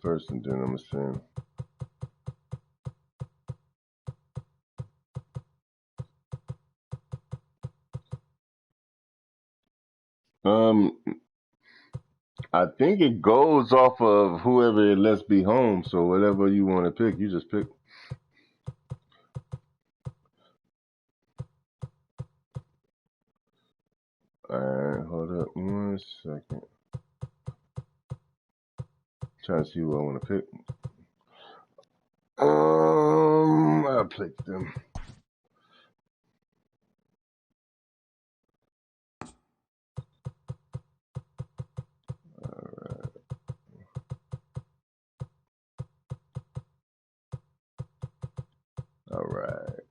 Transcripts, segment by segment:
first, and then I'm gonna send. I think it goes off of whoever it lets be home. So whatever you want to pick, you just pick. All right, hold up 1 second. Trying to see who I want to pick. I'll pick them. All right.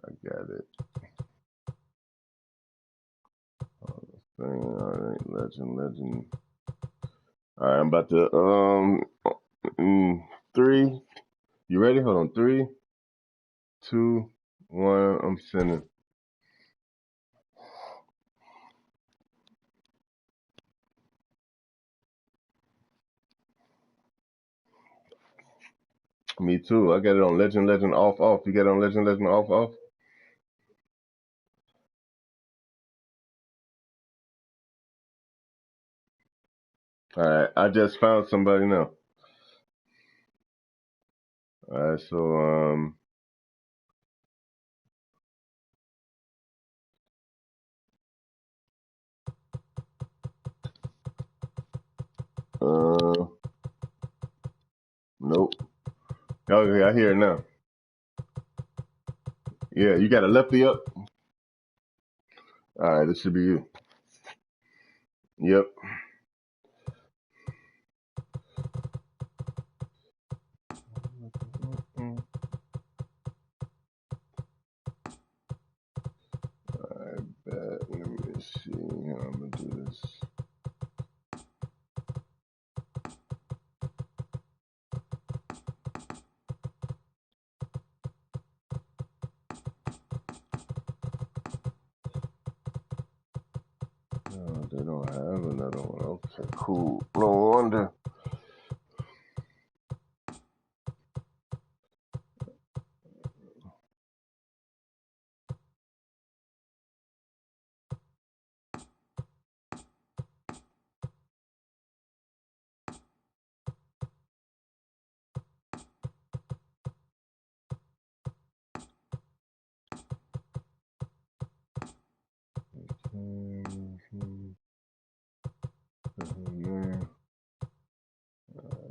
I got it. All right, legend. All right, I'm about to 3. You ready? Hold on. 3, 2, 1. I'm sending. Me too. I got it on legend off. You got it on legend off. All right, I just found somebody now. All right, so nope. Okay, I hear it now. Yeah, you got a lefty up. All right, this should be you. Yep. I bet. Let me see how I'm gonna do this. Oh, they don't have another one. Okay, cool. No wonder.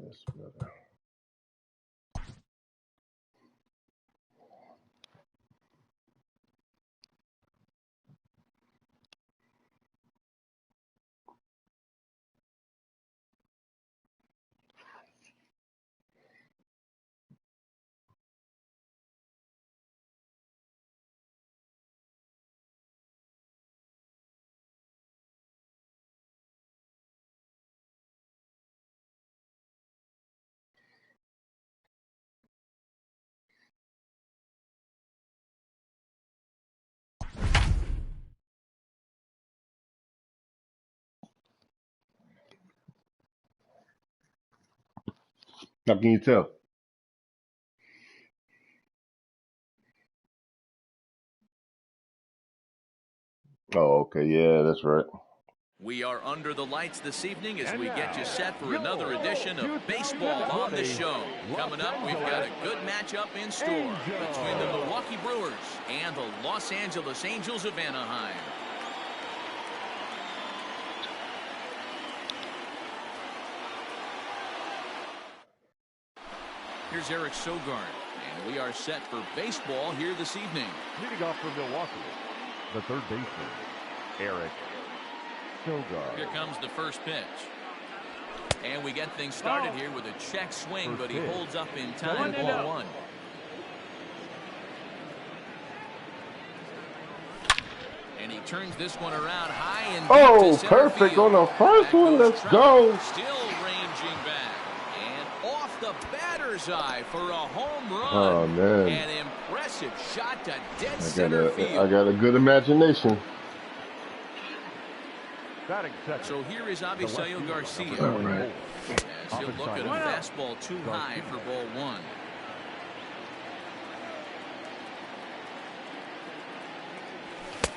That's better. How can you tell? Oh, okay. Yeah, that's right. We are under the lights this evening as we get you set for another edition of Baseball on the Show. Coming up, we've got a good matchup in store between the Milwaukee Brewers and the Los Angeles Angels of Anaheim. Here's Eric Sogard, and we are set for baseball here this evening. Leading off for Milwaukee, the third baseman, Eric Sogard. Here comes the first pitch. And we get things started here with a check swing, but he holds up in time. Ball 1. And he turns this one around high and oh, perfect on the first one. Let's go. Still ranging back. And off the batter's eye for a home run. Oh, man. An impressive shot to dead center field. I got a good imagination. So here is Avisail Garcia. As Guess he'll look at a fastball too high for ball one.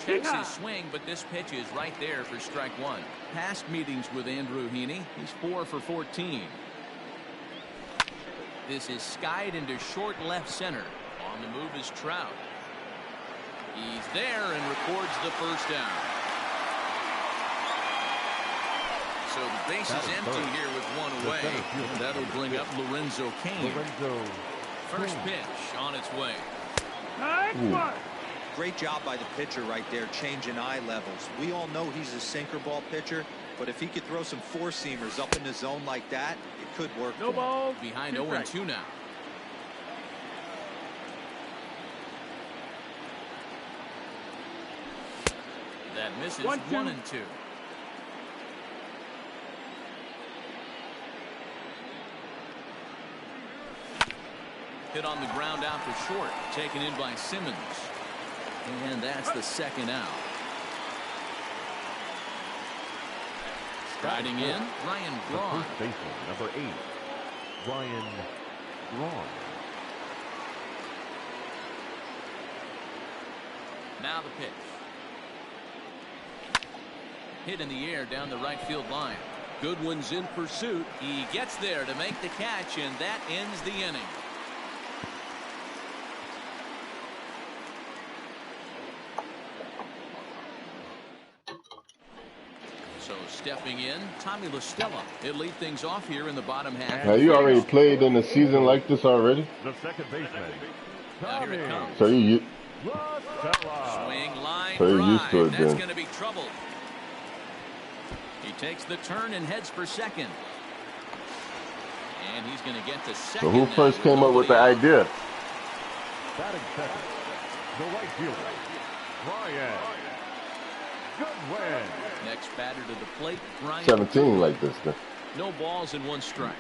Checks his swing, but this pitch is right there for strike one. Past meetings with Andrew Heaney, he's 4 for 14. This is skied into short left center. On the move is Trout. He's there and records the first down. So the base is empty here with one away. That'll bring up Lorenzo Cain. First pitch on its way. Great job by the pitcher right there, changing eye levels. We all know he's a sinker ball pitcher, but if he could throw some four-seamers up in the zone like that, it could work. No ball. Behind 0-2 now. That misses 1-2. Hit on the ground out for short, taken in by Simmons. And that's the second out. Striding in, Ryan Braun. First baseman, number 8, Ryan Braun. Now the pitch. Hit in the air down the right field line. Goodwin's in pursuit. He gets there to make the catch, and that ends the inning. So stepping in, Tommy La Stella. He'll lead things off here in the bottom half. Now you already played in a season like this already? The second baseman, Now here it comes. So you La Stella. Swing line So you're used to it drive. That's then. going to be trouble. He takes the turn and heads for second. And he's going to get to second. So who now first with came up with the nobody out. idea? Batting second, the right fielder, Ryan Goodwin. Next batter to the plate, Ryan. 17 like this then. No balls and one strike.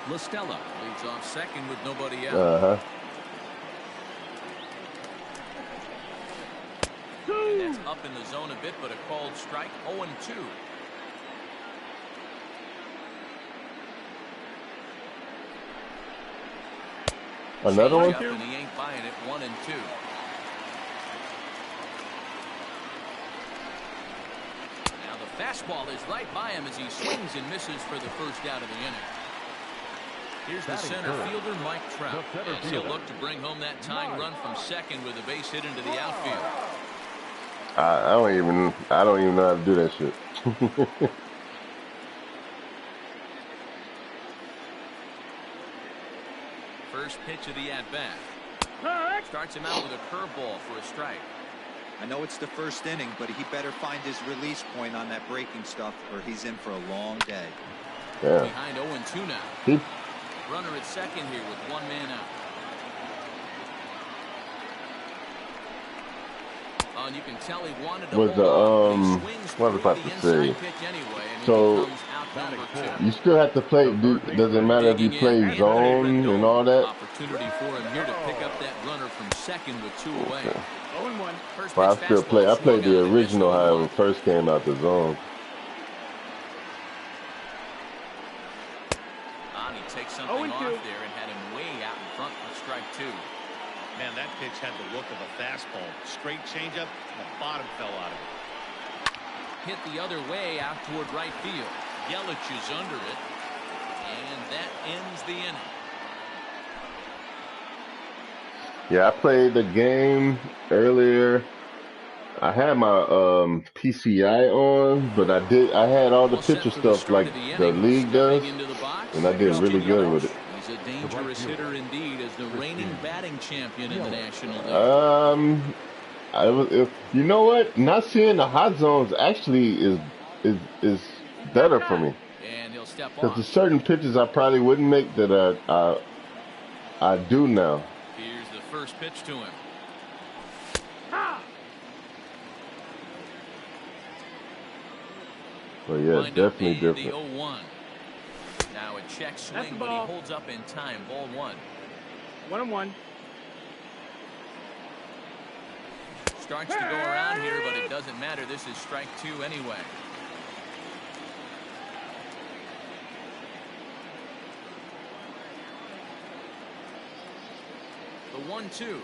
La Stella leads off second with nobody out. Uh-huh. And that's up in the zone a bit, but a called strike. 0-2. Another one? Up and he ain't buying it. 1-2. Now the fastball is right by him as he swings and misses for the first out of the inning. Here's the Batting center third, fielder, Mike Trout. the center As he'll fielder, look to bring home that tying run from second with a base hit into the outfield. I don't even know how to do that shit. First pitch of the at-bat. Starts him out with a curveball for a strike. I know it's the first inning, but he better find his release point on that breaking stuff, or he's in for a long day. Yeah. Behind 0-2 now. He, Runner at second here with one man out. And you can tell he wanted to Was the, hold on, but he swings what was I about through to the inside say? pitch anyway, and So, he comes out number 2. you still have to play. Does it matter if you play zone and all that? Opportunity for him here to pick up that runner from second with 2 away. Okay. 0-1. First But I pitch still play. I fastball played swung the out and missed original how 0-1. it first came out the zone. He takes something off there and had him way out in front for strike 2. Man, that pitch had the look of a fastball. Straight changeup, and the bottom fell out of it. Hit the other way out toward right field. Yelich is under it, and that ends the inning. Yeah, I played the game earlier. I had my PCI on, but I had all the All set picture for the stuff start like of the the inning. league does, Stepping into the box, and I did really good with it. He's a dangerous hitter indeed, as the reigning batting champion in the National League. You know what? Not seeing the hot zones actually is better for me, And he'll step because off. there's certain pitches I probably wouldn't make that I do now. Here's the first pitch to him. But yeah, it's Wind up definitely the different. 0-1. Now a check swing, but he holds up in time. Ball 1. 1-1. Starts to go around here, but it doesn't matter. This is strike 2 anyway. 1-2.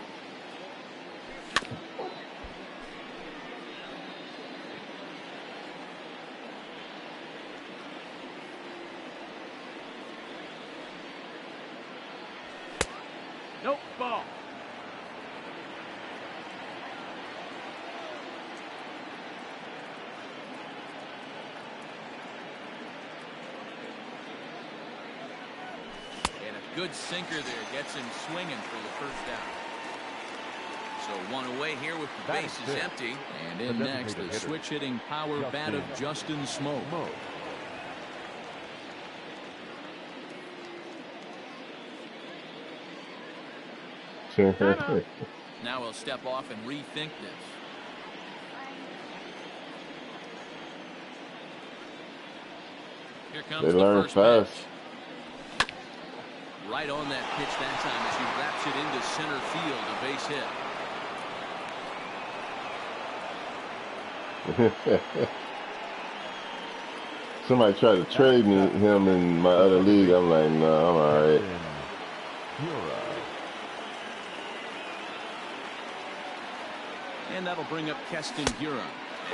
Nope, ball. And a good sinker there gets him swinging for the first out. So one away here with the bases empty. And in next, the switch-hitting power bat of Justin Smoak. Now he'll step off and rethink this. Here comes They learn the first fast. pitch. Right on that pitch that time as he wraps it into center field, a base hit. Somebody tried to trade me him in my other league. I'm like, no, I'm all right. And that'll bring up Keston Hiura.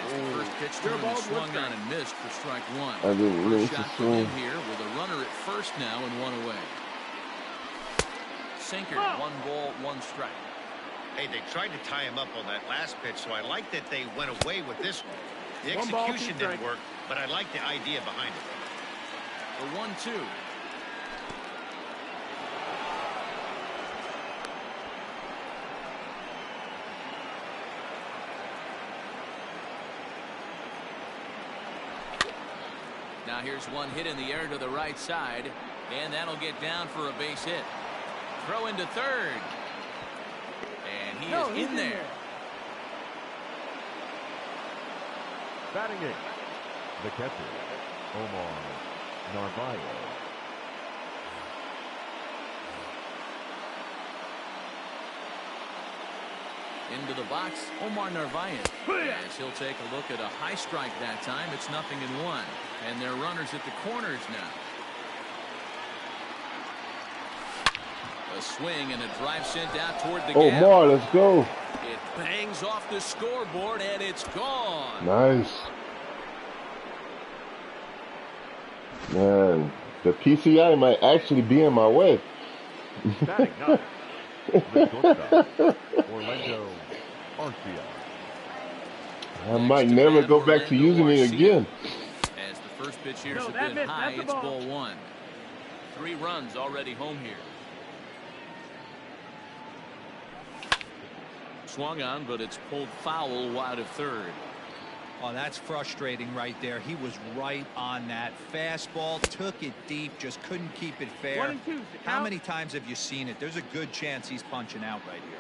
As the first pitch to him swung on and missed for strike one. I didn't mean to Shot from swing. him here with a runner at first now and one away. Sinker, 1 ball, 1 strike. Hey, they tried to tie him up on that last pitch, so I like that they went away with this one. The execution didn't work, but I like the idea behind it. The 1-2. Now here's one hit in the air to the right side, and that'll get down for a base hit. Throw into third. And he is in there. Batting eighth, the catcher, Omar Narvaez. Into the box, Omar Narvaez. As he'll take a look at a high strike that time. It's 0-1. And they're runners at the corners now. A swing and a drive sent out toward the gap. Omar, let's go. It bangs off the scoreboard and it's gone. Nice. Man, the PCI might actually be in my way. Batting ninth, the shortstop, Orlando Arcia. I might never go back to using it again. As the first pitch here is a bit high, it's ball 1. 3 runs already home here. Swung on, but it's pulled foul wide of third. Oh, that's frustrating right there. He was right on that fastball, took it deep, just couldn't keep it fair. How many times have you seen it? There's a good chance he's punching out right here.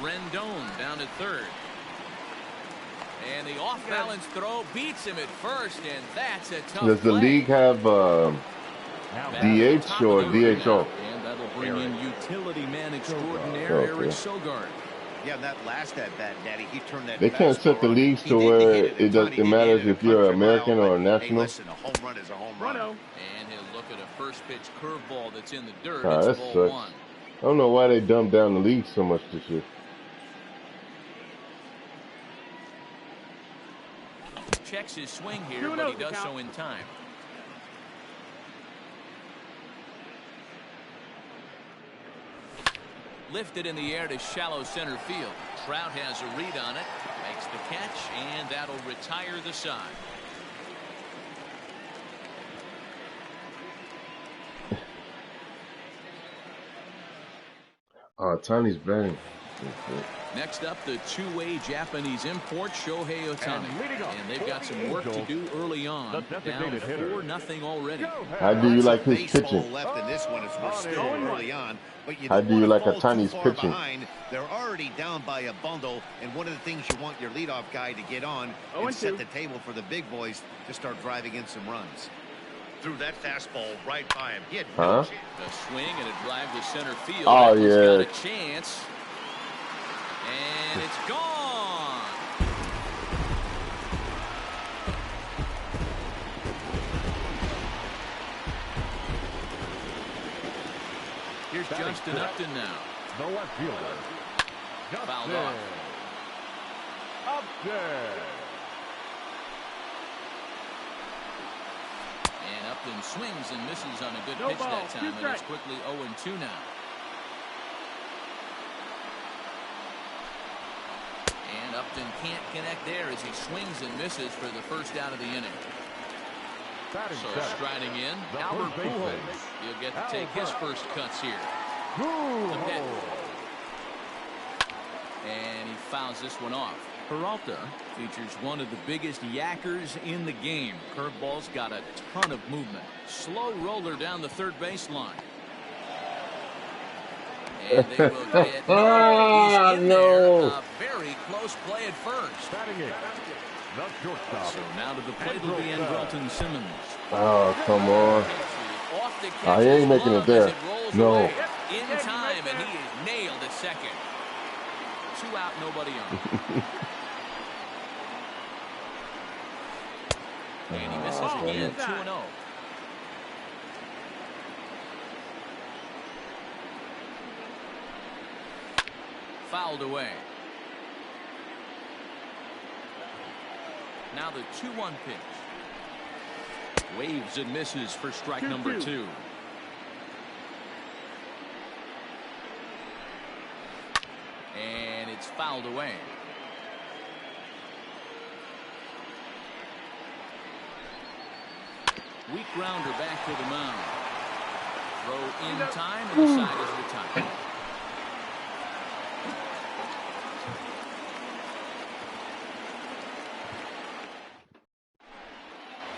Rendon down at third. And the off-balance throw beats him at first, and that's a tough Does the play. league have DH Top or of the order DHO? now, and that'll bring in utility man extraordinaire Okay. Eric Sogard. Yeah, that last at bat, Daddy, he turned that. They can't set the leagues to where it matters if you're American or national. Listen, a home run is a home run. And he'll look at a first pitch curveball that's in the dirt. Ah, that It's ball sucks. 1. I don't know why they dumbed down the league so much this year. Checks his swing here, but he does so in time. Lifted in the air to shallow center field. Trout has a read on it, makes the catch, and that'll retire the side. Tony's batting. Next up, the two-way Japanese import, Shohei Ohtani. And they've got some work to do early on. Down 4-0 already. How do you like his Baseball pitching? left in this one as we're still early on. But you How don't do you wanna like fall too Ohtani's far pitching? behind. They're already down by a bundle, and one of the things you want your leadoff guy to get on and set the table for the big boys to start driving in some runs. Threw that fastball right by him. He had no chance. A swing and a drive to center field. Oh, He's yeah. got a chance. And it's gone. Here's Justin Upton now. The left fielder. Fouled off. Upton. And Upton swings and misses on a good pitch that time, and it's quickly 0-2 now. And Upton can't connect there as he swings and misses for the first out of the inning. So striding in, Albert Pujols. He'll get to take his first cuts here. The pitch. And he fouls this one off. Peralta features one of the biggest yackers in the game. Curveball's got a ton of movement. Slow roller down the third baseline. And they will get he's in there. A very close play at first. So now to the plate will be Andrelton Simmons. Oh, come on. He ain't making it there. No. In time, and he is nailed at second. 2 out, nobody on. And he misses again, 2-0. Fouled away. Now the 2-1 pitch. Waves and misses for strike number 2. And it's fouled away. Weak grounder back to the mound. Throw in time, and the side is retired.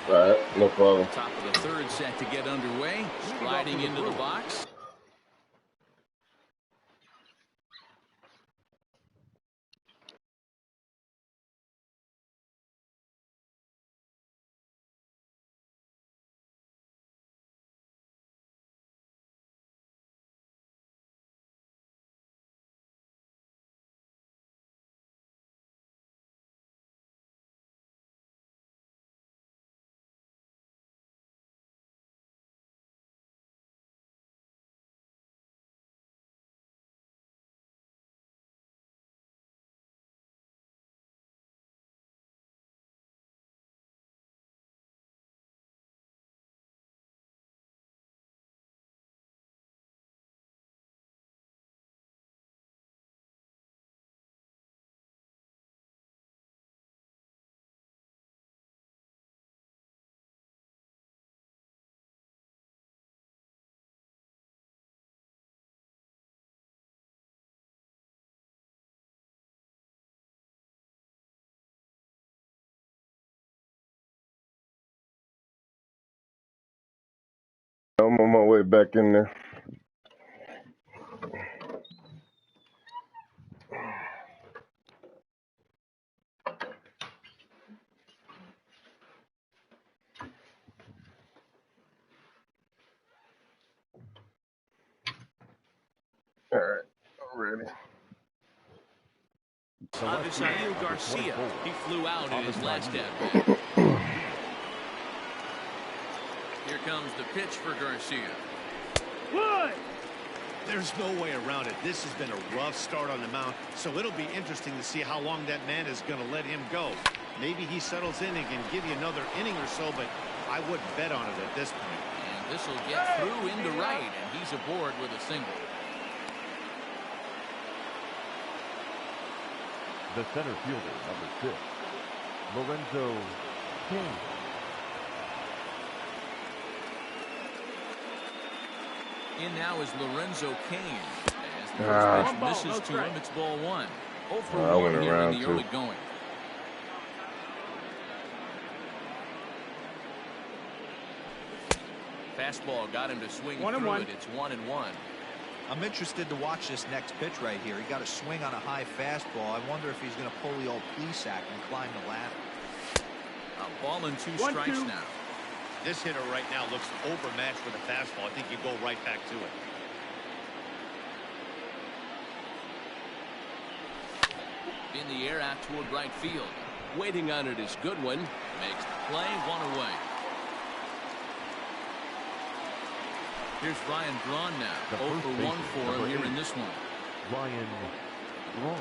All right, no problem. Top of the third set to get underway. Striding into the box. I'm on my way back in there. All right, I'm ready. Avisail Garcia. He flew out in his last at-bat. Here comes the pitch for Garcia. There's no way around it. This has been a rough start on the mound, so it'll be interesting to see how long that man is going to let him go. Maybe he settles in and can give you another inning or so, but I wouldn't bet on it at this point. And this will get through into right, and he's aboard with a single. The center fielder, number 6, Lorenzo Cain. In now is Lorenzo Cain. As the first pitch misses to him, it's ball 1. 0 for 1 here in the early going. Fastball got him to swing through it. It's 1-1. I'm interested to watch this next pitch right here. He got a swing on a high fastball. I wonder if he's going to pull the old Plesac and climb the ladder. A ball and 2 strikes now. This hitter right now looks overmatched with a fastball. I think you go right back to it. In the air out toward right field. Waiting on it is Goodwin. Makes the play, 1 away. Here's Ryan Braun now. 0 for 1 for him here in this one. Ryan Braun.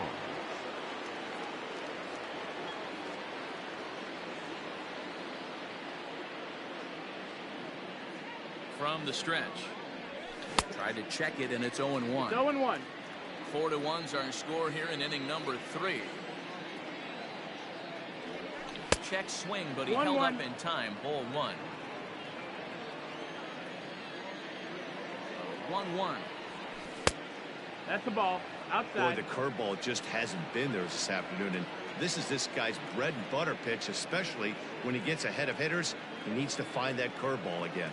From the stretch. Tried to check it, and it's 0-1. 0-1. 4-1's our score here in inning number 3. Check swing, but he held up in time. Ball 1. 1-1. That's the ball. Outside. Boy, the curveball just hasn't been there this afternoon, and this is this guy's bread and butter pitch, especially when he gets ahead of hitters. He needs to find that curveball again.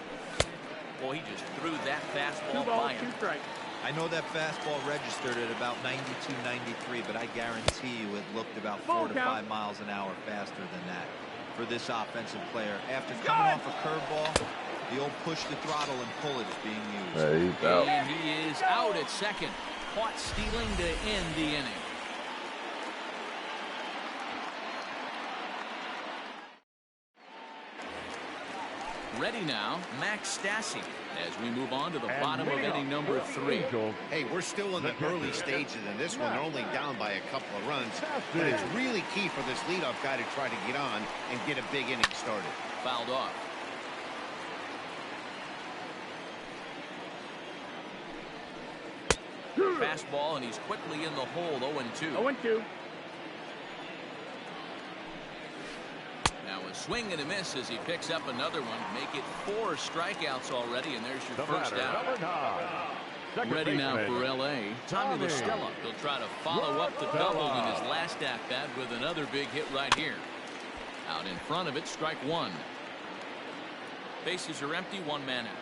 Boy, he just threw that fastball 2 balls, by 2 him. strikes. I know that fastball registered at about 92, 93, but I guarantee you it looked about 4 to 5 miles an hour faster than that for this offensive player. After coming off a curveball, the old push the throttle and pull it is being used. He's out. And he is out at second. Caught stealing to end the inning. Ready now, Max Stassi, as we move on to the bottom of inning number 3. Hey, we're still in the early stages in this one. They're only down by a couple of runs, but it's really key for this leadoff guy to try to get on and get a big inning started. Fouled off. Fastball, and he's quickly in the hole. 0-2. 0-2. Now a swing and a miss as he picks up another one. Make it 4 strikeouts already, and there's your first out. Ready now for L.A. Tommy La Stella. He'll try to follow up the double in his last at-bat with another big hit right here. Out in front of it, strike 1. Bases are empty, 1 man out.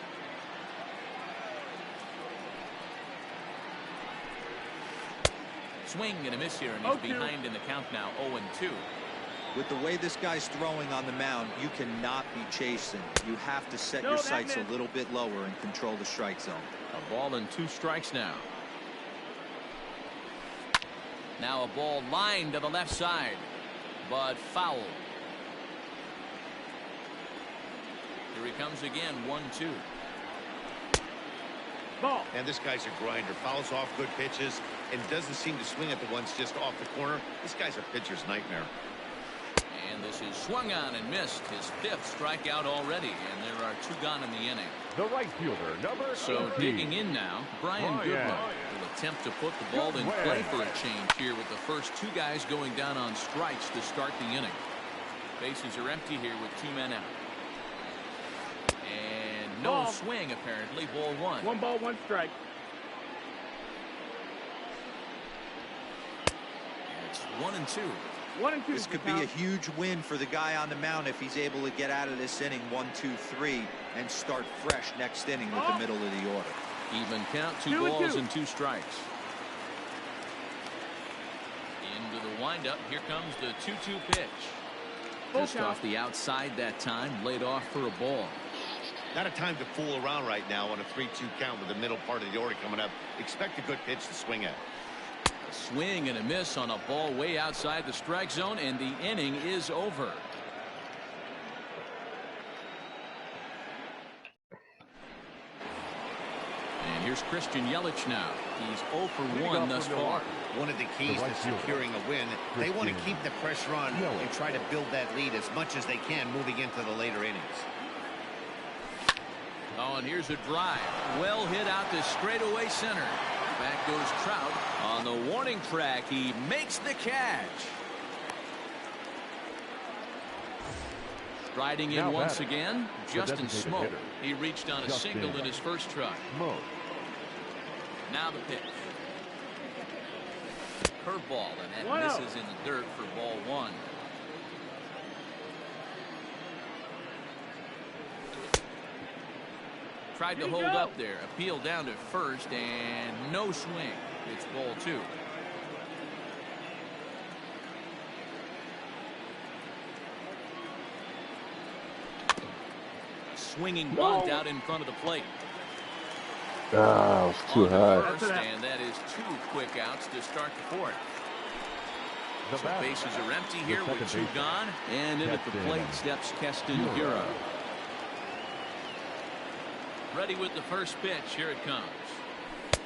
Swing and a miss here, and he's behind in the count now. 0-2. With the way this guy's throwing on the mound, you cannot be chasing. You have to set your sights a little bit lower and control the strike zone. A ball and 2 strikes now. Now a ball lined to the left side, but foul. Here he comes again. 1-2. Ball. And this guy's a grinder. Fouls off good pitches and doesn't seem to swing at the ones just off the corner. This guy's a pitcher's nightmare. And this is swung on and missed. His 5th strikeout already, and there are 2 gone in the inning. The right fielder, number 18. Digging in now, Brian Goodwin will attempt to put the ball in play for a change here with the first 2 guys going down on strikes to start the inning. Bases are empty here with 2 men out. And no swing apparently. Ball 1. 1 ball, 1 strike. It's 1-2. 1-2. This could be a huge win for the guy on the mound if he's able to get out of this inning 1-2-3 and start fresh next inning with the middle of the order. Even count. 2 balls and 2 strikes. Into the windup. Here comes the 2-2 pitch. Just off the outside that time. Laid off for a ball. Not a time to fool around right now on a 3-2 count with the middle part of the order coming up. Expect a good pitch to swing at. A swing and a miss on a ball way outside the strike zone, and the inning is over. And here's Christian Yelich now. He's 0 for 1 thus far. One of the keys to securing a win, they want to keep the pressure on and try to build that lead as much as they can moving into the later innings. Oh, and here's a drive. Well hit out to straightaway center. Back goes Trout on the warning track. He makes the catch. Striding in once again, Justin Smoak. He reached on a single in his first try. Now the pitch. Curveball, and that misses in the dirt for ball 1. Tried to hold up there. Appeal down to first, and no swing. It's ball 2. Swinging bunt out in front of the plate. Ah, it was too high. And that is 2 quick outs to start the 4th. So bases are empty here with 2 gone. And in at the plate steps Keston Hiura. Ready with the first pitch. Here it comes.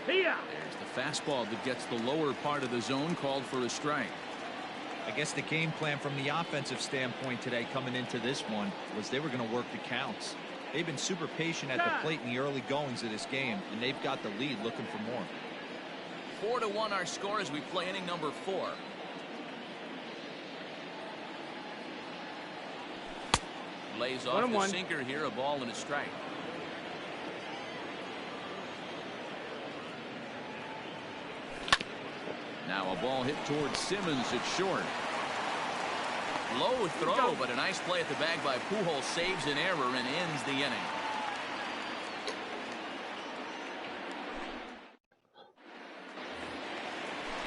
Here. There's the fastball that gets the lower part of the zone, called for a strike. I guess the game plan from the offensive standpoint today coming into this one was they were going to work the counts. They've been super patient at the plate in the early goings of this game, and they've got the lead looking for more. 4-1 our score as we play inning number 4. Lays off the sinker here, a ball and a strike. Now a ball hit towards Simmons at short. Low throw, but a nice play at the bag by Pujols, saves an error and ends the inning.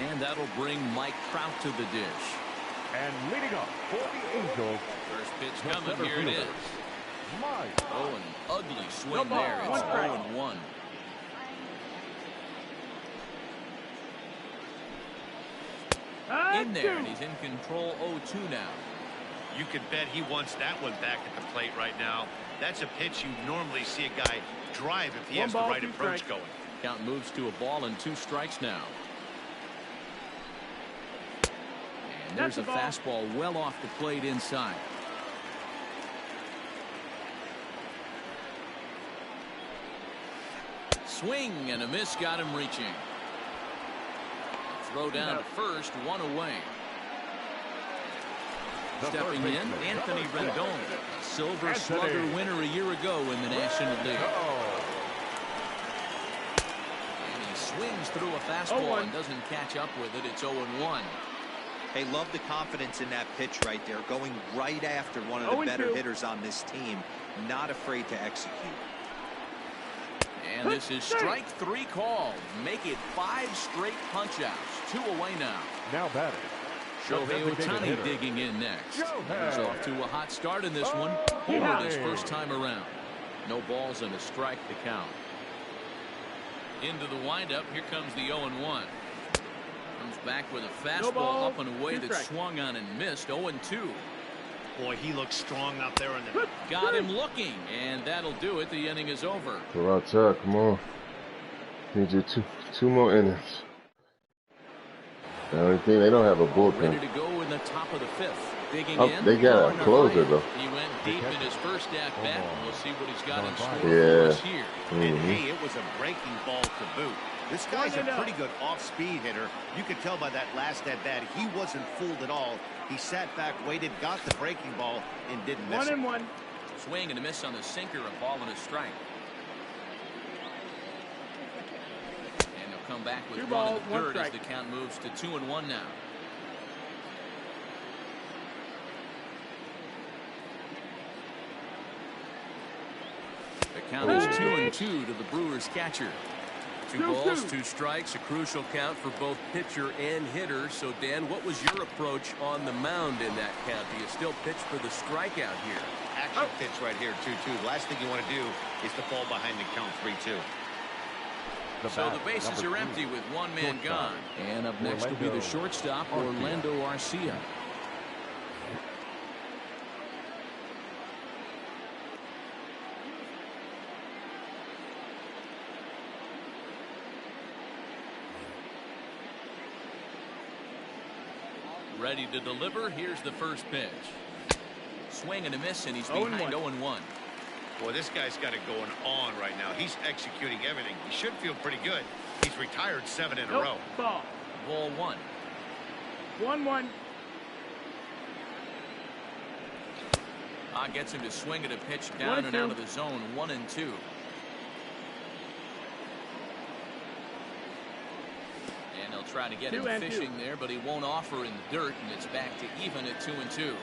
And that'll bring Mike Trout to the dish. And leading up for the Angels. First pitch coming, here it is. Mike. Oh, an ugly swing there. It's 0-1. In there, and he's in control. 0-2 now. You can bet he wants that one back at the plate right now. That's a pitch you normally see a guy drive if he has the right approach going. Count moves to a ball and 2 strikes now. And there's a fastball well off the plate inside. Swing and a miss, got him reaching. Throw down to first, 1 away. Stepping in, Anthony Rendon, Silver Slugger winner a year ago in the National League. And he swings through a fastball and doesn't catch up with it. It's 0-1. Hey, love the confidence in that pitch right there, going right after one of the better hitters on this team, not afraid to execute. And this is strike 3 called. Make it 5 straight punch-outs. 2 away now. Now batting. Shohei Ohtani digging in next. He's off to a hot start in this one. Homered his first time around. No balls and a strike to count. Into the windup. Here comes the 0-1. Comes back with a fastball up and away that swung on and missed. 0-2. Boy, he looks strong out there in the. Got him looking, and that'll do it. The inning is over. Peralta, come on. Need you two more innings. The only thing, they don't have a bullpen. Ready to go in the top of the 5th. Digging in. They got a closer though. He went deep in his first at bat. We'll see what he's got in store for us here. And hey, it was a breaking ball to boot. This guy's a pretty good off-speed hitter. You could tell by that last at bat he wasn't fooled at all. He sat back, waited, got the breaking ball, and didn't miss it. 1-1. Swing and a miss on the sinker, a ball and a strike. And they'll come back with 1 in the third as the count moves to 2-1 now. The count is 2-2 to the Brewers catcher. 2 balls, 2 strikes, a crucial count for both pitcher and hitter. So, Dan, what was your approach on the mound in that count? Do you still pitch for the strikeout here? Action pitch right here, 2-2. The last thing you want to do is to fall behind the count 3-2. So the bases are empty with 1 man gone. And up next will be the shortstop, Orlando Arcia. Ready to deliver. Here's the first pitch. Swing and a miss, and he's behind 0-1. Boy, this guy's got it going on right now. He's executing everything. He should feel pretty good. He's retired 7 in a row. Ball. Ball 1. 1-1. Gets him to swing at a pitch down and out of the zone. 1-2. And he'll try to get him fishing there, but he won't offer in the dirt, and it's back to even at 2-2.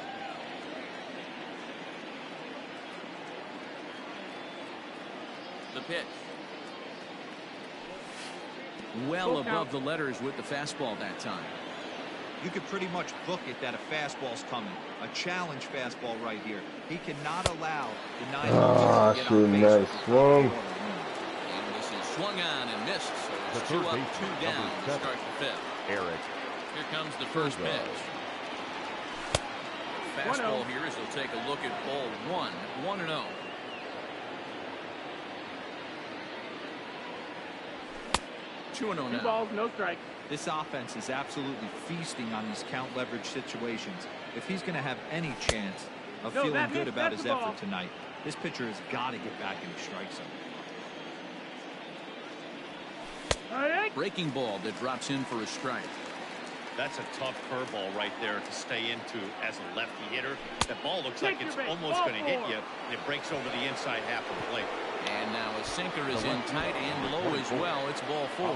The pitch. Well above the letters with the fastball that time. You could pretty much book it that a fastball's coming. A challenge fastball right here. He cannot allow the 9 to get on base. Nice swung. And this is swung on and missed. So it's 2 up, 2 down to start the 5th. Eric. Here comes the first pitch. Fastball here as he'll take a look at ball 1. 1-0. 2-0 2 now. balls, no strikes. This offense is absolutely feasting on these count leverage situations. If he's going to have any chance of feeling good about his effort tonight, this pitcher has got to get back in the strike zone. Breaking ball that drops in for a strike. That's a tough curveball right there to stay into as a lefty hitter. That ball looks like it's almost going to hit you, and it breaks over the inside half of the plate. And now a sinker is in tight and low as well. It's ball 4.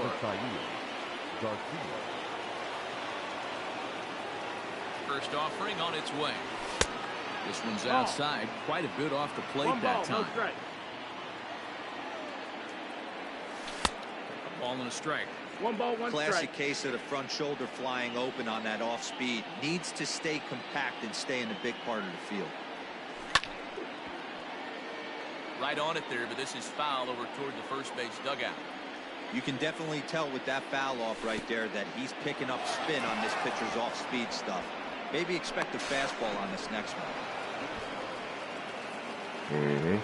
First offering on its way. This one's outside, quite a bit off the plate that time. No strike. Ball and a strike. 1 ball, 1 strike. Classic case of the front shoulder flying open on that off speed. Needs to stay compact and stay in the big part of the field. Right on it there, but this is foul over toward the first base dugout. You can definitely tell with that foul off right there that he's picking up spin on this pitcher's off-speed stuff. Maybe expect a fastball on this next one. Mm-hmm.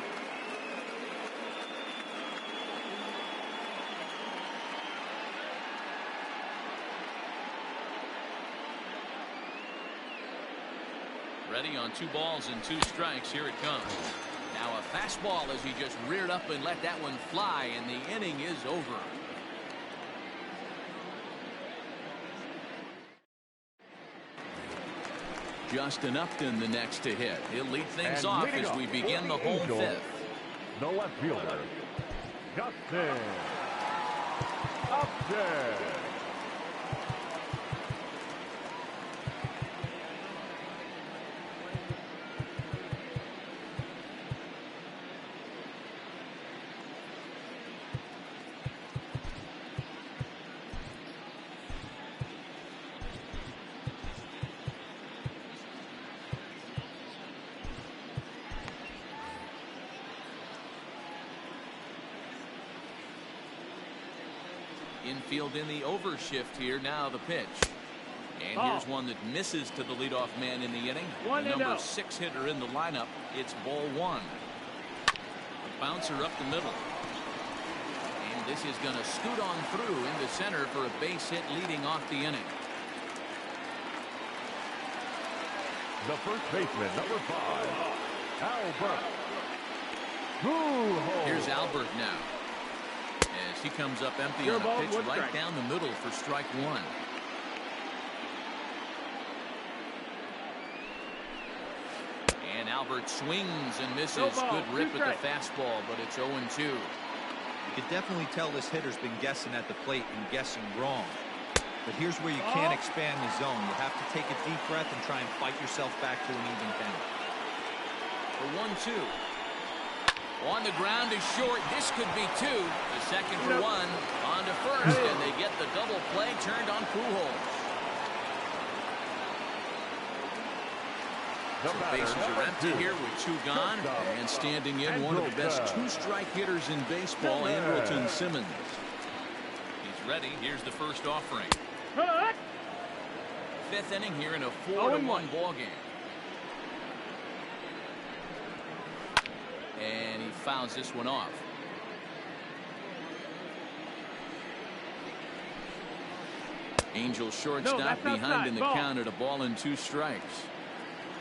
Ready on 2 balls and 2 strikes. Here it comes. Now a fastball as he just reared up and let that one fly, and the inning is over. Justin Upton the next to hit. He'll lead things off as we begin the home 5th. The left fielder, Justin Upton. Infield in the overshift here. Now the pitch. And here's one that misses to the leadoff man in the inning. The number 6 hitter in the lineup. It's ball 1. A bouncer up the middle. And this is going to scoot on through into center for a base hit leading off the inning. The first baseman, number 5, Albert Pujols. Here's Albert now. As he comes up empty on a pitch right down the middle for strike 1. And Albert swings and misses. Good rip at the fastball, but it's 0-2. You can definitely tell this hitter's been guessing at the plate and guessing wrong. But here's where you can't expand the zone. You have to take a deep breath and try and fight yourself back to an even count. The 1-2. On the ground is short. This could be 2. The second for 1. On to first, and they get the double play turned on Pujols. The bases are empty here with 2 gone, and standing in one of the best 2-strike hitters in baseball, Andrelton Simmons. He's ready. Here's the first offering. 5th inning here in a 4-1 ball game. And he fouls this one off. Angel shortstop behind in the count at a ball and 2 strikes.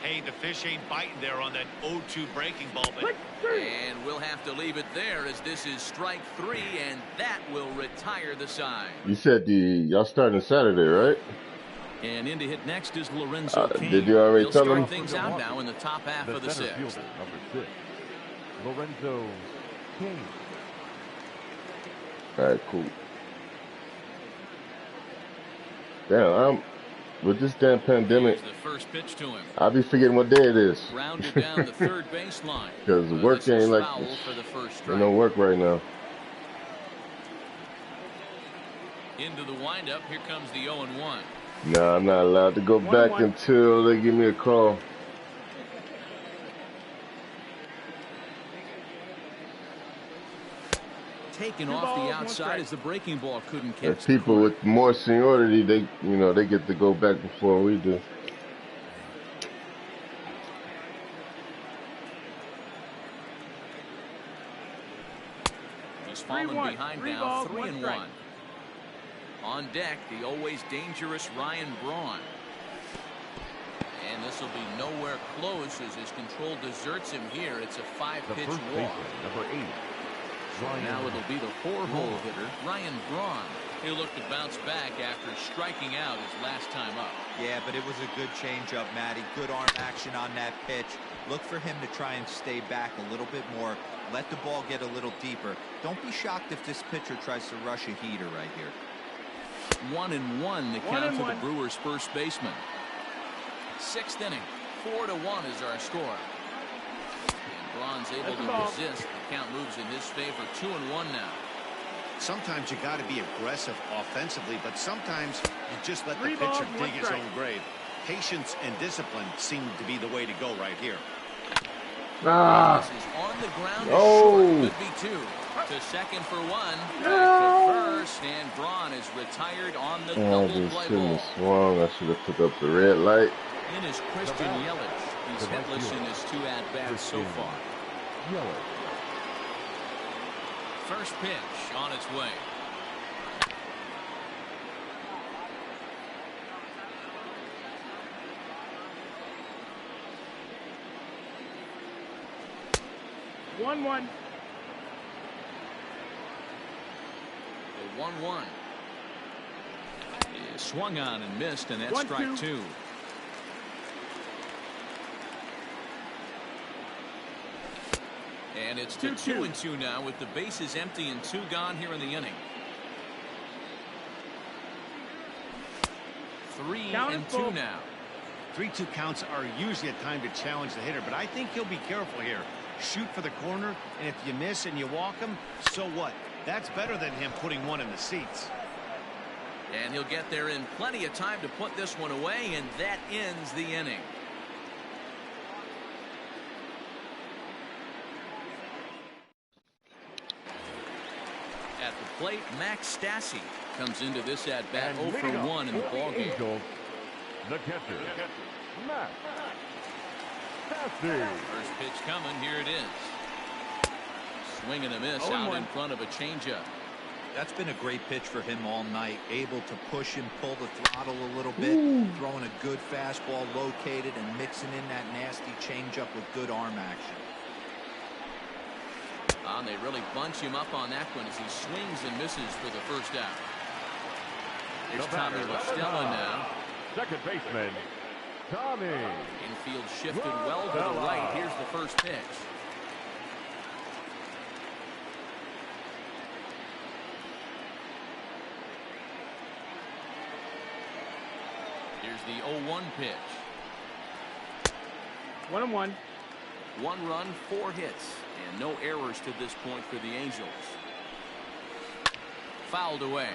Hey, the fish ain't biting there on that 0-2 breaking ball. But and we'll have to leave it there as this is strike 3, and that will retire the side. You said y'all starting Saturday, right? And in to hit next is Lorenzo Cain. Did you already tell him? Start things out now in the top half of the 6th. Fielder, number 6, Lorenzo Cain. All right, cool. Damn, with this damn pandemic, Here's the first pitch to him. I'll be forgetting what day it is. Rounded down the third baseline. Because work ain't like, for the first there's no work right now. Into the windup, here comes the 0-1. No, I'm not allowed to go back until they give me a call. Taken off the outside as the breaking ball couldn't catch. If people with more seniority, they get to go back before we do. He's fallen behind now, 3-1. On deck, the always dangerous Ryan Braun. And this will be nowhere close as his control deserts him here. It's a 5-pitch walk. Number 8. So now it'll be the 4-hole hitter, Ryan Braun. He'll look to bounce back after striking out his last time up. Yeah, but it was a good changeup, Matty. Good arm action on that pitch. Look for him to try and stay back a little bit more. Let the ball get a little deeper. Don't be shocked if this pitcher tries to rush a heater right here. 1-1 the count to the Brewers' first baseman. 6th inning, 4-1 is our score. And Braun's able to resist. The count moves in his favor. 2-1 now. Sometimes you got to be aggressive offensively, but sometimes you just let the pitcher dig his own grave. Patience and discipline seem to be the way to go right here. This is on the ground. Short. Could be 2. To second for 1. Back to first, and Braun is retired on the double play ball. Swung. I should have took up the red light. In is Christian Yelich. He's hitless in his 2 at-bats so far. Yelich. First pitch on its way. One. The 1-1 is swung on and missed, and that's strike 2. And it's to 2-2 now with the bases empty and 2 gone here in the inning. 3-2 now. 3-2 counts are usually a time to challenge the hitter, but I think he'll be careful here. Shoot for the corner, and if you miss and you walk him, so what? That's better than him putting one in the seats. And he'll get there in plenty of time to put this one away, and that ends the inning. At the plate, Max Stassi comes into this at-bat 0 for 1 in the ballgame. The catcher, Max Stassi. First pitch coming. Here it is. Swing and a miss out in front of a changeup. That's been a great pitch for him all night. Able to push and pull the throttle a little bit. Throwing a good fastball located and mixing in that nasty changeup with good arm action. And they really bunch him up on that one as he swings and misses for the first out. Here's Tommy La Stella now. Second baseman, Tommy. Infield shifted well to the right. Here's the first pitch. Here's the 0-1 pitch. 1-1. 1 run, 4 hits, and no errors to this point for the Angels. Fouled away.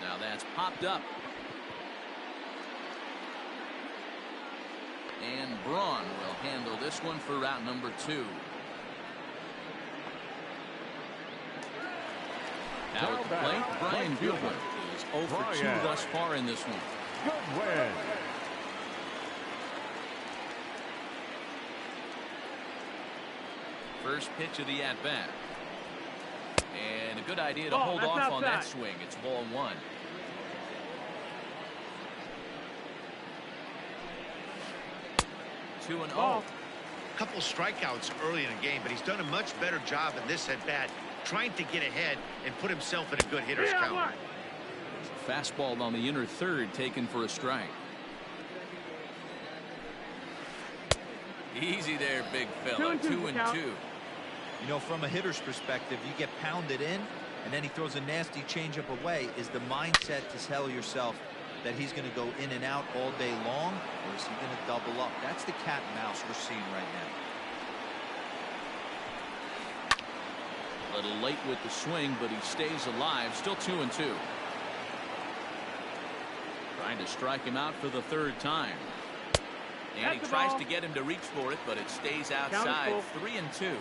Now that's popped up. And Braun will handle this one for route number 2. Now at the plate, Brian Goodwin is 0 for 2 thus far in this one. Goodwin. First pitch of the at-bat. And a good idea to hold off on that swing. It's ball 1. Two and 0. Couple strikeouts early in the game, but he's done a much better job in this at-bat, trying to get ahead and put himself in a good hitter's count. Fastball on the inner third taken for a strike. Easy there, big fella. 2-2. You know, from a hitter's perspective, you get pounded in, and then he throws a nasty changeup away. Is the mindset to tell yourself that he's going to go in and out all day long, or is he going to double up? That's the cat and mouse we're seeing right now. A little late with the swing, but he stays alive. Still 2-2. Trying to strike him out for the 3rd time. And he tries to get him to reach for it, but it stays outside. 3-2.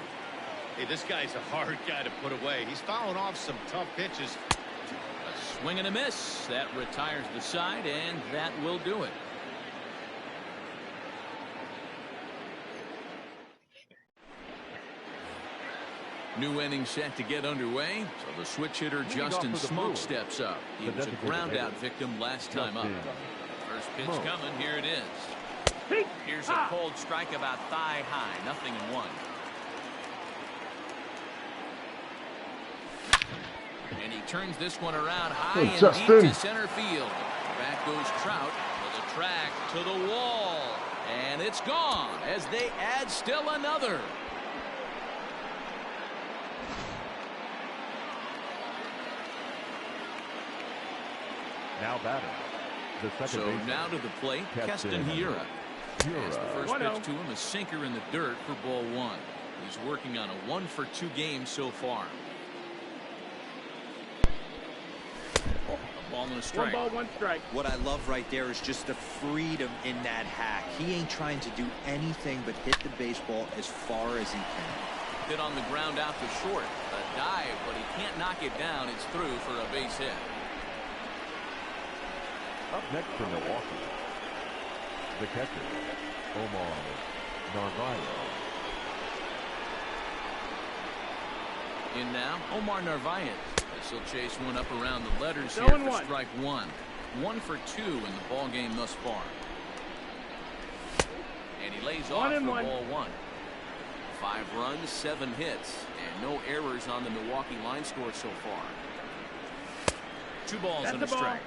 Hey, this guy's a hard guy to put away. He's fouling off some tough pitches. A swing and a miss. That retires the side, and that will do it. New inning set to get underway, so the switch hitter Justin Smoke steps up. He was a ground out victim last time up. First pitch coming, here it is. Here's a cold strike about thigh high, 0-1. And he turns this one around high and deep to center field. Back goes Trout with a track to the wall. And it's gone as they add still another. Now batter. So now to the plate, Keston Hiura. As the first pitch to him, a sinker in the dirt for ball one. He's working on a 1-for-2 game so far. Ball and a strike. 1 ball, 1 strike. What I love right there is just the freedom in that hack. He ain't trying to do anything but hit the baseball as far as he can. Hit on the ground out to short. A dive, but he can't knock it down. It's through for a base hit. Up next for Milwaukee, the catcher, Omar Narvaez. In now, Omar Narvaez. He'll chase one up around the letters here for strike one. 1 for 2 in the ball game thus far. And he lays off for ball one. 5 runs, 7 hits, and no errors on the Milwaukee line score so far. 2 balls and a strike.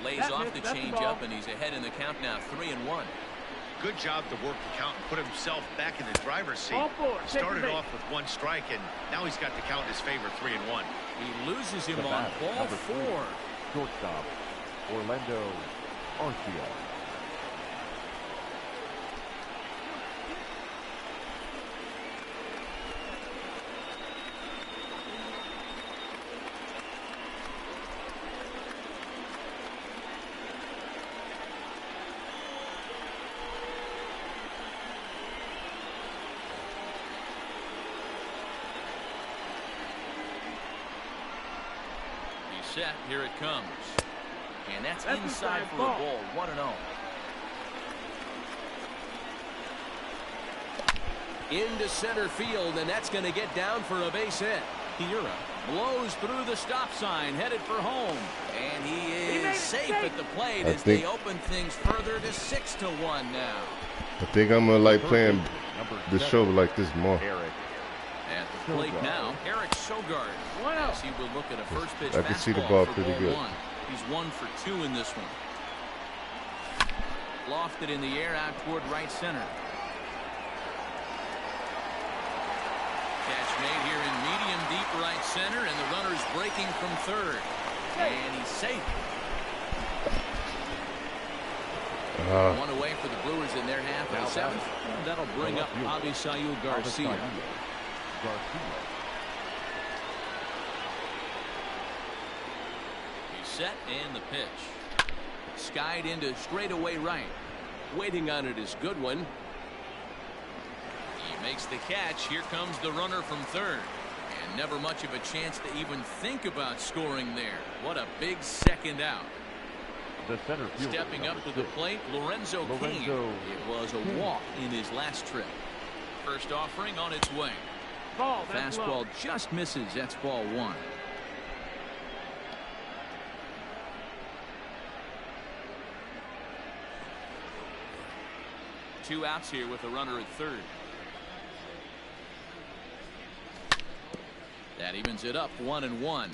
Lays off the changeup, and he's ahead in the count now, 3-1. Good job to work the count and put himself back in the driver's seat. He started off with 1 strike, and now he's got the count in his favor, 3-1. He loses him on ball 4. Shortstop, Orlando Arcia. Set, here it comes. And that's inside for a ball, 1-0. Into center field, and that's going to get down for a base hit. Hiura blows through the stop sign, headed for home. And he is safe at the plate as they open things further to 6-1 now. I think I'm going to like playing the show like this more. At the plate now, Eric Sogard. As he will look at a first pitch I can see the ball pretty good. He's 1 for 2 in this one. Lofted in the air out toward right center. Catch made here in medium deep right center, and the runner's breaking from third. And he's safe. 1 away for the Brewers in their half of the 7th. That'll bring up Avisail Garcia. He's set, and the pitch. Skied into straightaway right. Waiting on it is Goodwin. He makes the catch. Here comes the runner from third. And never much of a chance to even think about scoring there. What a big second out. The center fielder, stepping up to the plate, Lorenzo King. It was a walk in his last trip. First offering on its way. Fastball just misses. That's ball 1. Two outs here with a runner at third. That evens it up, 1-1.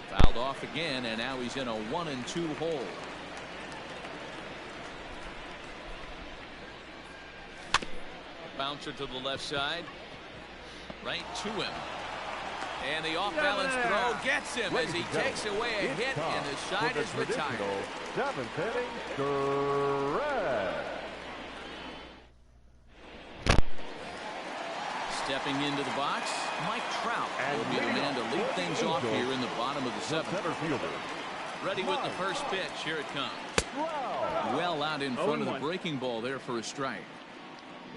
Fouled off again, and now he's in a 1-2 hole. Bouncer to the left side. Right to him. And the off-balance throw gets him as he takes away a hit, and the side is retired. 7th inning stretch. Stepping into the box, Mike Trout will be the man to lead things off here in the bottom of the 7th. Ready with the first pitch. Here it comes. Well out in front of the breaking ball there for a strike.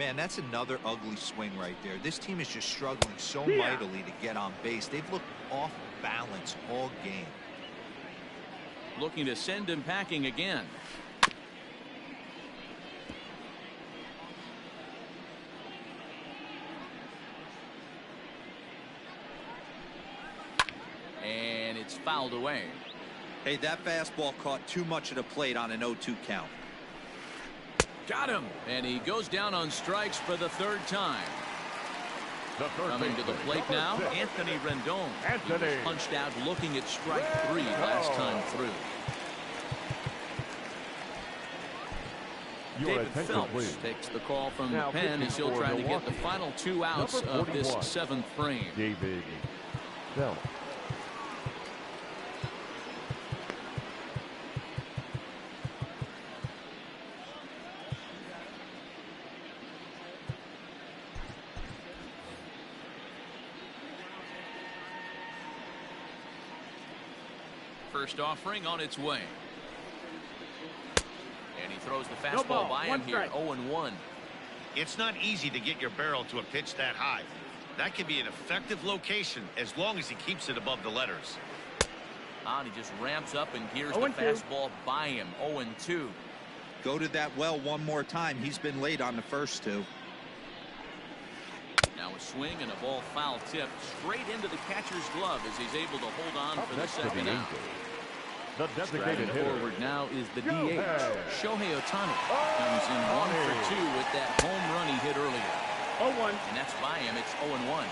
Man, that's another ugly swing right there. This team is just struggling so mightily to get on base. They've looked off balance all game. Looking to send him packing again. And it's fouled away. Hey, that fastball caught too much of the plate on an 0-2 count. Got him. And he goes down on strikes for the third time. Coming to the plate now, Anthony Rendon. He was punched out looking at strike 3 last time through. David Phelps takes the call from the pen as he'll try to get the final 2 outs of this 7th frame. David Phelps. First offering on its way. And he throws the fastball by him here. 0-1. It's not easy to get your barrel to a pitch that high. That can be an effective location as long as he keeps it above the letters. And he just ramps up, and here's the fastball by him. 0-2. Go to that well one more time. He's been late on the first 2. Now a swing and a ball foul tip straight into the catcher's glove as he's able to hold on for the second out. The designated hitter forward now is the DH. Shohei Ohtani comes in 1 for 2 with that home run he hit earlier. 0-1. And that's by him. It's 0-1.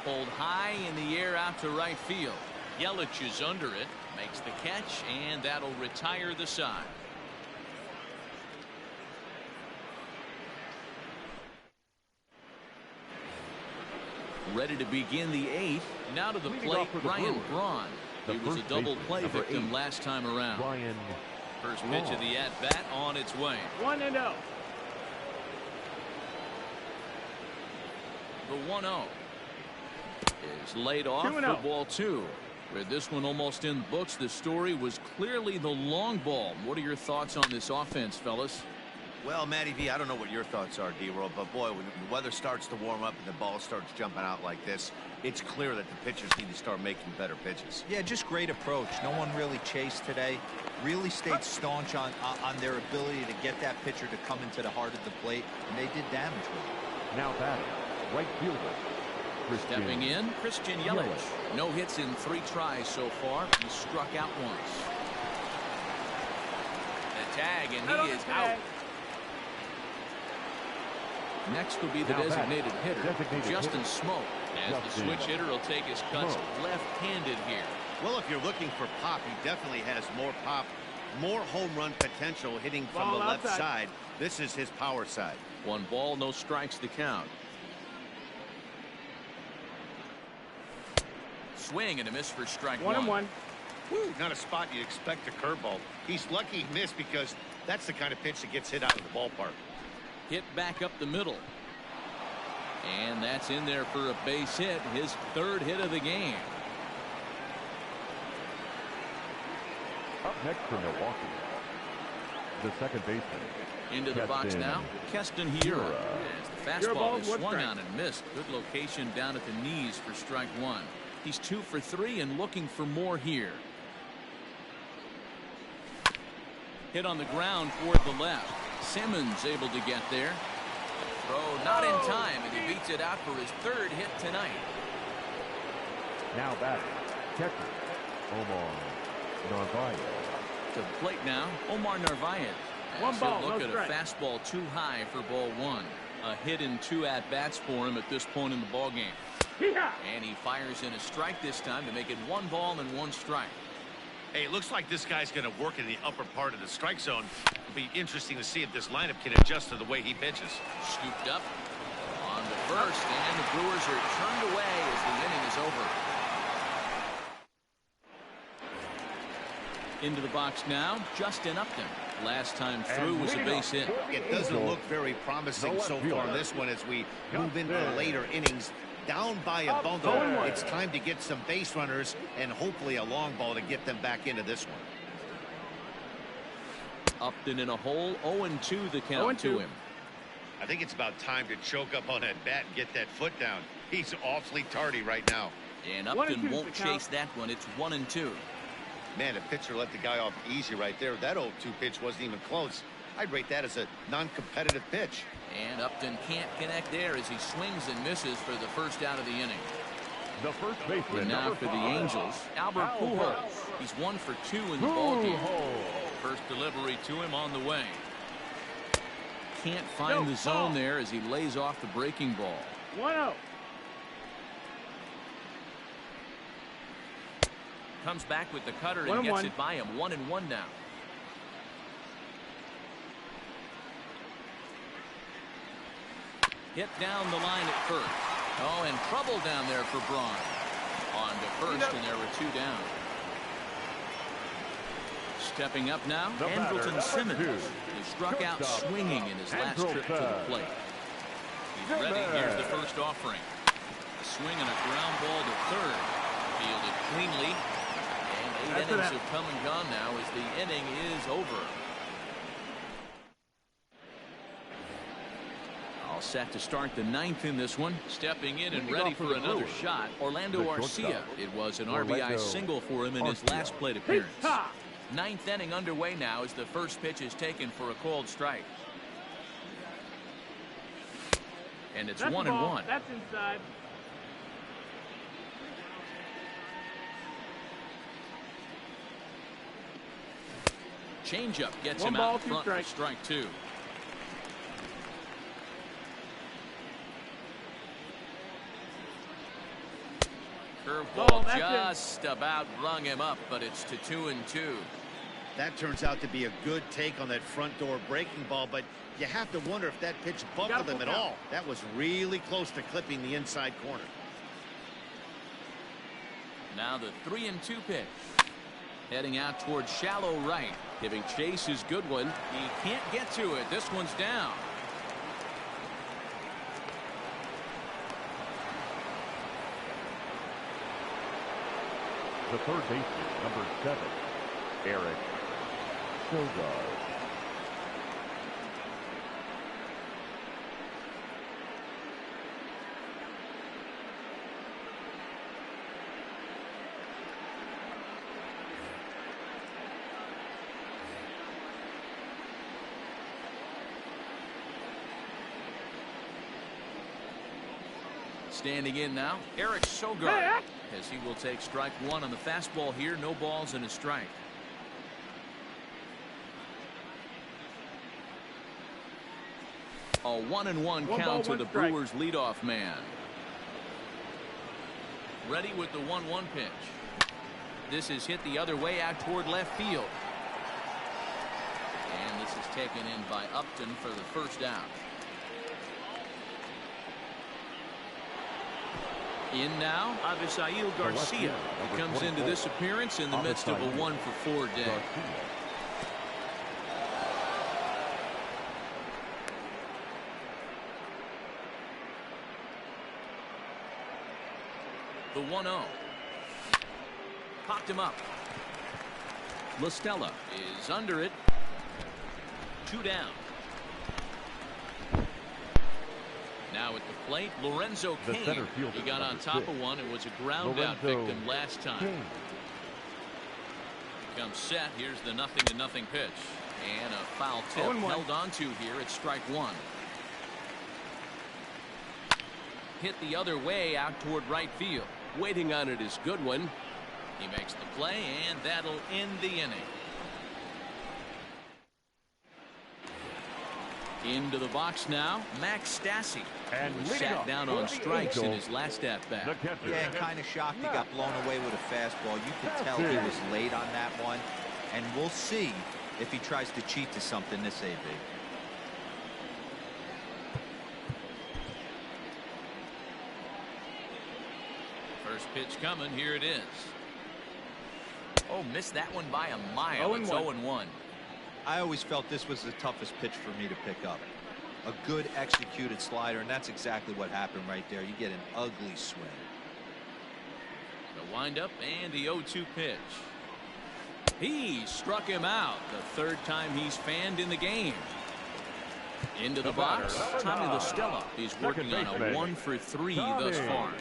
Pulled high in the air out to right field. Yelich is under it, makes the catch, and that'll retire the side. Ready to begin the 8th. Now to the plate, Ryan Braun. He was a double play victim last time around. First pitch of the at-bat on its way. 1-0. The 1-0 is laid off for ball 2. With this one almost in the books, the story was clearly the long ball. What are your thoughts on this offense, fellas? Well, Matty V, I don't know what your thoughts are, D-Roll, but boy, when the weather starts to warm up and the ball starts jumping out like this, it's clear that the pitchers need to start making better pitches. Yeah, just great approach. No one really chased today. Really stayed staunch on their ability to get that pitcher to come into the heart of the plate, and they did damage with it. Now batting, right fielder. Stepping in, Christian Yelich. No hits in 3 tries so far. He struck out once. The tag, and he is out. Next will be the designated hitter, Justin Smoak, as the switch hitter will take his cuts left-handed here. Well, if you're looking for pop, he definitely has more pop, more home run potential hitting from the left side. This is his power side. 1 ball, no strikes to count. Swing and a miss for strike 1. Woo, not a spot you'd expect a curveball. He's lucky he missed because that's the kind of pitch that gets hit out of the ballpark. Hit back up the middle. And that's in there for a base hit, his 3rd hit of the game. Up next for Milwaukee, the second baseman. Into the box now, Keston Hiura. As the fastball is swung on and missed. Good location down at the knees for strike 1. He's 2 for 3 and looking for more here. Hit on the ground toward the left. Simmons able to get there. Throw not in time, and he beats it out for his 3rd hit tonight. Now batting, catcher Omar Narvaez. To the plate now, Omar Narvaez. 1 ball, look no at strike. a fastball too high for ball 1. A hit in 2 at-bats for him at this point in the ball game. And he fires in a strike this time to make it 1 ball and 1 strike. Hey, it looks like this guy's going to work in the upper part of the strike zone. It'll be interesting to see if this lineup can adjust to the way he pitches. Scooped up on the first, and the Brewers are turned away as the inning is over. Into the box now, Justin Upton. Last time through was a base hit. It doesn't look very promising so far in this one as we move into the later innings. Down by a bundle, it's time to get some base runners and hopefully a long ball to get them back into this one. Upton in a hole, 0-2 the count to him. I think it's about time to choke up on that bat and get that foot down. He's awfully tardy right now. And Upton won't chase that one. It's 1-2. Man, the pitcher let the guy off easy right there. That 0-2 pitch wasn't even close. I'd rate that as a non-competitive pitch. And Upton can't connect there as he swings and misses for the first out of the inning. The first baseman. And now for the Angels, Albert Pujols. He's 1 for 2 in the ballgame. First delivery to him on the way. Can't find the zone there as he lays off the breaking ball. 1-0. Comes back with the cutter and gets it by him. 1-1 now. Hit down the line at first. Oh, and trouble down there for Braun. On to first, and there were 2 down. Stepping up now, Andrelton Simmons, who struck out swinging in his last trip to the plate. He's ready. Here's the first offering. A swing and a ground ball to third. Fielded cleanly. And 8 innings have come and gone now as the inning is over. All set to start the 9th in this one. Stepping in and ready for another shot, Orlando Arcia. It was an RBI single for him in his last plate appearance. 9th inning underway now as the first pitch is taken for a called strike. And it's 1-1. That's inside. Changeup gets him out in front for strike 2. Curveball just about rung him up, but it's to 2-2. That turns out to be a good take on that front door breaking ball, but you have to wonder if that pitch buckled him at all. That was really close to clipping the inside corner. Now the 3-2 pitch. Heading out towards shallow right. Giving chase is Goodwin. He can't get to it. This one's down. The third baseman, number 7, Eric Sogard. Standing in now, Eric Sogard, as he will take strike 1 on the fastball here. No balls and a strike. A 1-1 count to the Brewers leadoff man. Ready with the 1-1 pitch. This is hit the other way out toward left field. And this is taken in by Upton for the first out. In now, Avisail Garcia. He comes into this appearance in the midst of a 1-for-4 day. The 1-0. Popped him up. La Stella is under it. 2 down. Now at the plate, Lorenzo Cain. He got on top of one. It was a ground out victim last time. Comes set. Here's the 0-0 pitch. And a foul tip held on to here at strike 1. Hit the other way out toward right field. Waiting on it is Goodwin. He makes the play, and that'll end the inning. Into the box now, Max Stassi. And sat down on strikes in his last at-bat. Yeah, kind of shocked he got blown away with a fastball. You could tell he was late on that one. And we'll see if he tries to cheat to something this AB. First pitch coming. Here it is. Oh, missed that one by a mile. It's 0-1. I always felt this was the toughest pitch for me to pick up. A good executed slider, and that's exactly what happened right there. You get an ugly swing. The windup and the 0-2 pitch. He struck him out, the third time he's fanned in the game. Into the box, Tommy La Stella. He's working on a 1-for-3 thus far.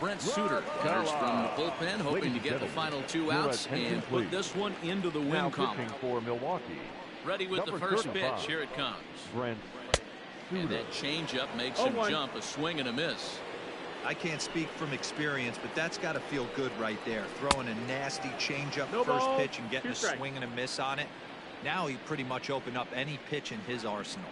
Brent Suter enters from the bullpen, hoping to get the final 2 outs and put this one into the win column. For Milwaukee. Ready with the first pitch. Here it comes. Brent And that changeup makes him jump, a swing and a miss. I can't speak from experience, but that's got to feel good right there. Throwing a nasty changeup first pitch and getting a swing and a miss on it. Now he pretty much opened up any pitch in his arsenal.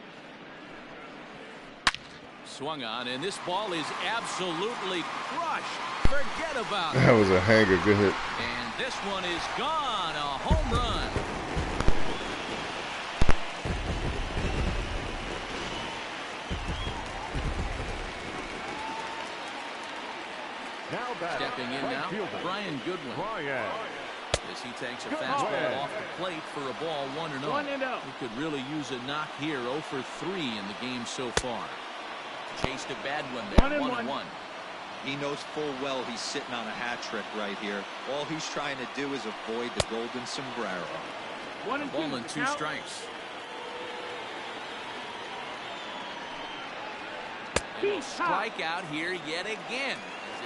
Swung on, and this ball is absolutely crushed. Forget about it. That was a hanger. Good hit. And this one is gone. A home run. Stepping in now, Brian Goodwin. As he takes a fastball off the plate for a ball 1-0. He could really use a knock here. 0 for 3 in the game so far. Chased a bad one there. 1-1. He knows full well he's sitting on a hat trick right here. All he's trying to do is avoid the golden sombrero. 1-2. 2 strikes. And he'll strike out here yet again.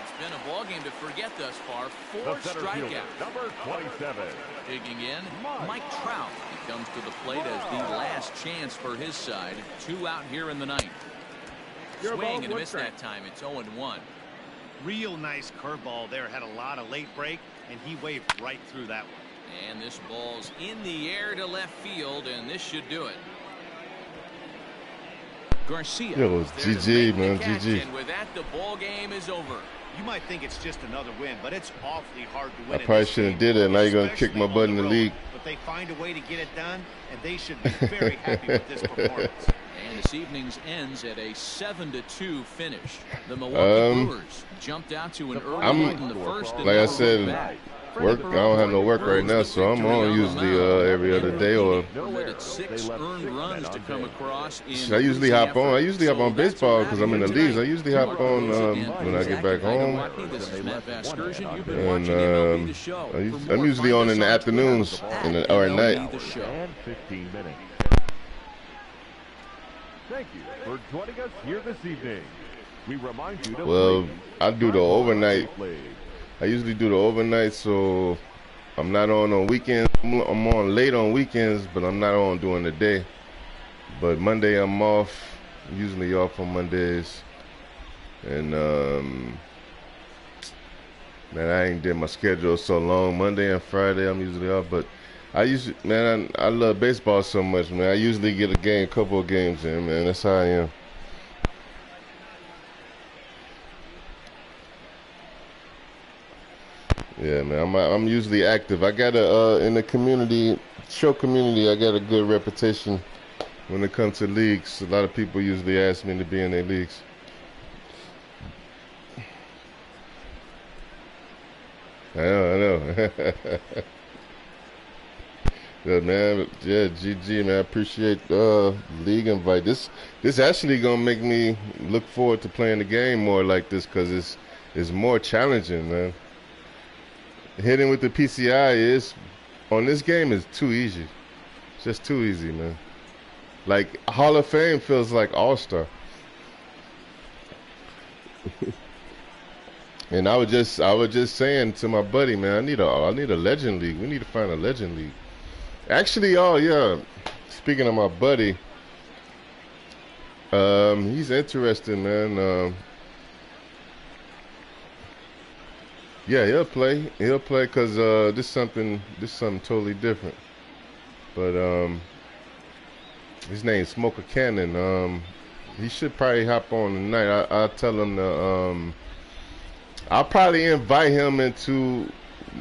It's been a ball game to forget thus far. 4 strikeouts. Number 27. Digging in, Mike Trout. He comes to the plate as the last chance for his side. 2 out here in the ninth. Swing and a miss that time. It's 0-1. Real nice curveball there. Had a lot of late break, and he waved right through that one. And this ball's in the air to left field, and this should do it. Garcia. Yo, GG, man. GG. And with that, the ball game is over. You might think it's just another win, but it's awfully hard to win. I probably shouldn't have did it. Now you're gonna kick my butt in the league. But they find a way to get it done, and they should be very happy with this performance. And this evening's ends at a 7-2 finish. The Milwaukee Brewers jumped out to an early lead in the first. Like I said, work. I don't have no work right now, so I'm on usually every other day or. Permitted 6 earned runs to come across. I usually hop on. I usually hop on baseball because I'm in the leagues. I usually hop on when I get back home. And I'm usually on in the afternoons or at night. And 15 minutes. Thank you for joining us here this evening. We remind you to I do the overnight. I usually do the overnight, so I'm not on weekends. I'm on late on weekends, but I'm not on during the day. But Monday I'm off. I'm usually off on Mondays. And man, I ain't did my schedule so long. Monday and Friday I'm usually off, but I love baseball so much, man. I usually get a couple of games in, man. That's how I am. Yeah, man. I'm usually active. I got in the show community. I got a good reputation when it comes to leagues. A lot of people usually ask me to be in their leagues. I know. Good, man. Yeah, GG, man. I appreciate league invite. This actually gonna make me look forward to playing the game more like this because it's more challenging, man. Hitting with the PCI on this game is too easy. It's just too easy, man. Like Hall of Fame feels like All-Star. And I was just saying to my buddy, man, I need a legend league. We need to find a legend league. Actually, speaking of my buddy, he's interested, man. Yeah, he'll play. He'll play because this is something totally different. But his name's Smoker Cannon. He should probably hop on tonight. I'll tell him to. I'll probably invite him into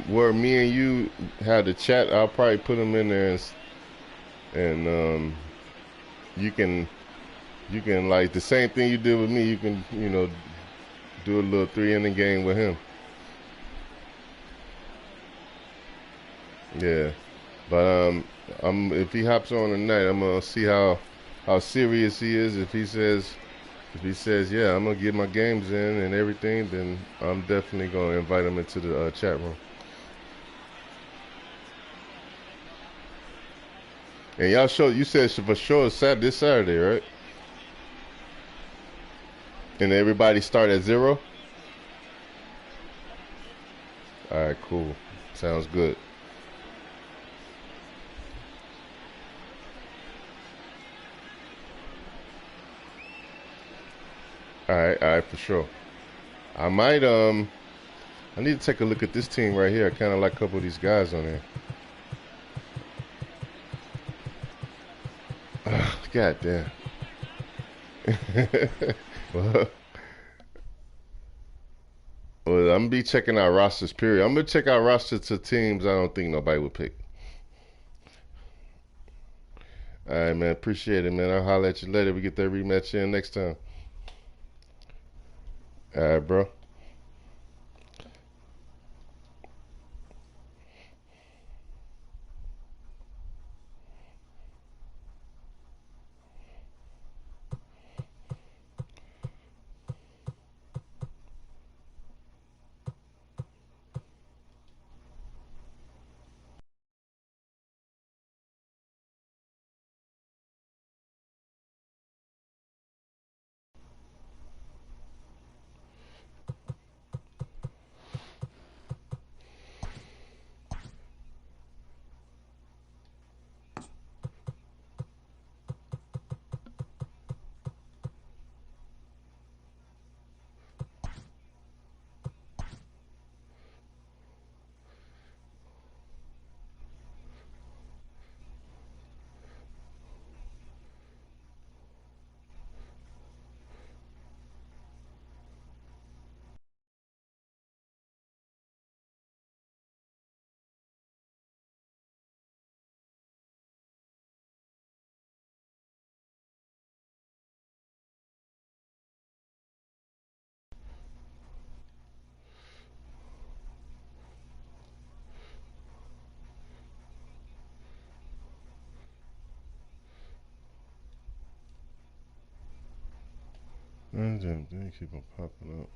where me and you had the chat. I'll probably put him in there, and you can like the same thing you did with me. You can do a little 3-inning game with him. Yeah, but if he hops on tonight, I'm gonna see how serious he is. If he says yeah, I'm gonna get my games in and everything, then I'm definitely gonna invite him into the chat room. And y'all show you said for sure it's this Saturday, right? And everybody start at 0? Alright, cool. Sounds good. Alright, for sure. I might I need to take a look at this team right here. I kinda like a couple of these guys on there. God damn. well, I'm gonna be checking out rosters, period. I'm gonna check out rosters to teams I don't think nobody would pick. Alright, man. Appreciate it, man. I'll holler at you later. We get that rematch in next time. Alright, bro. They keep on popping up.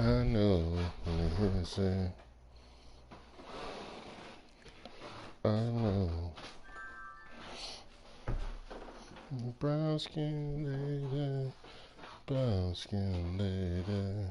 I know. Listen. I know. Brown skin lady. Brown skin lady.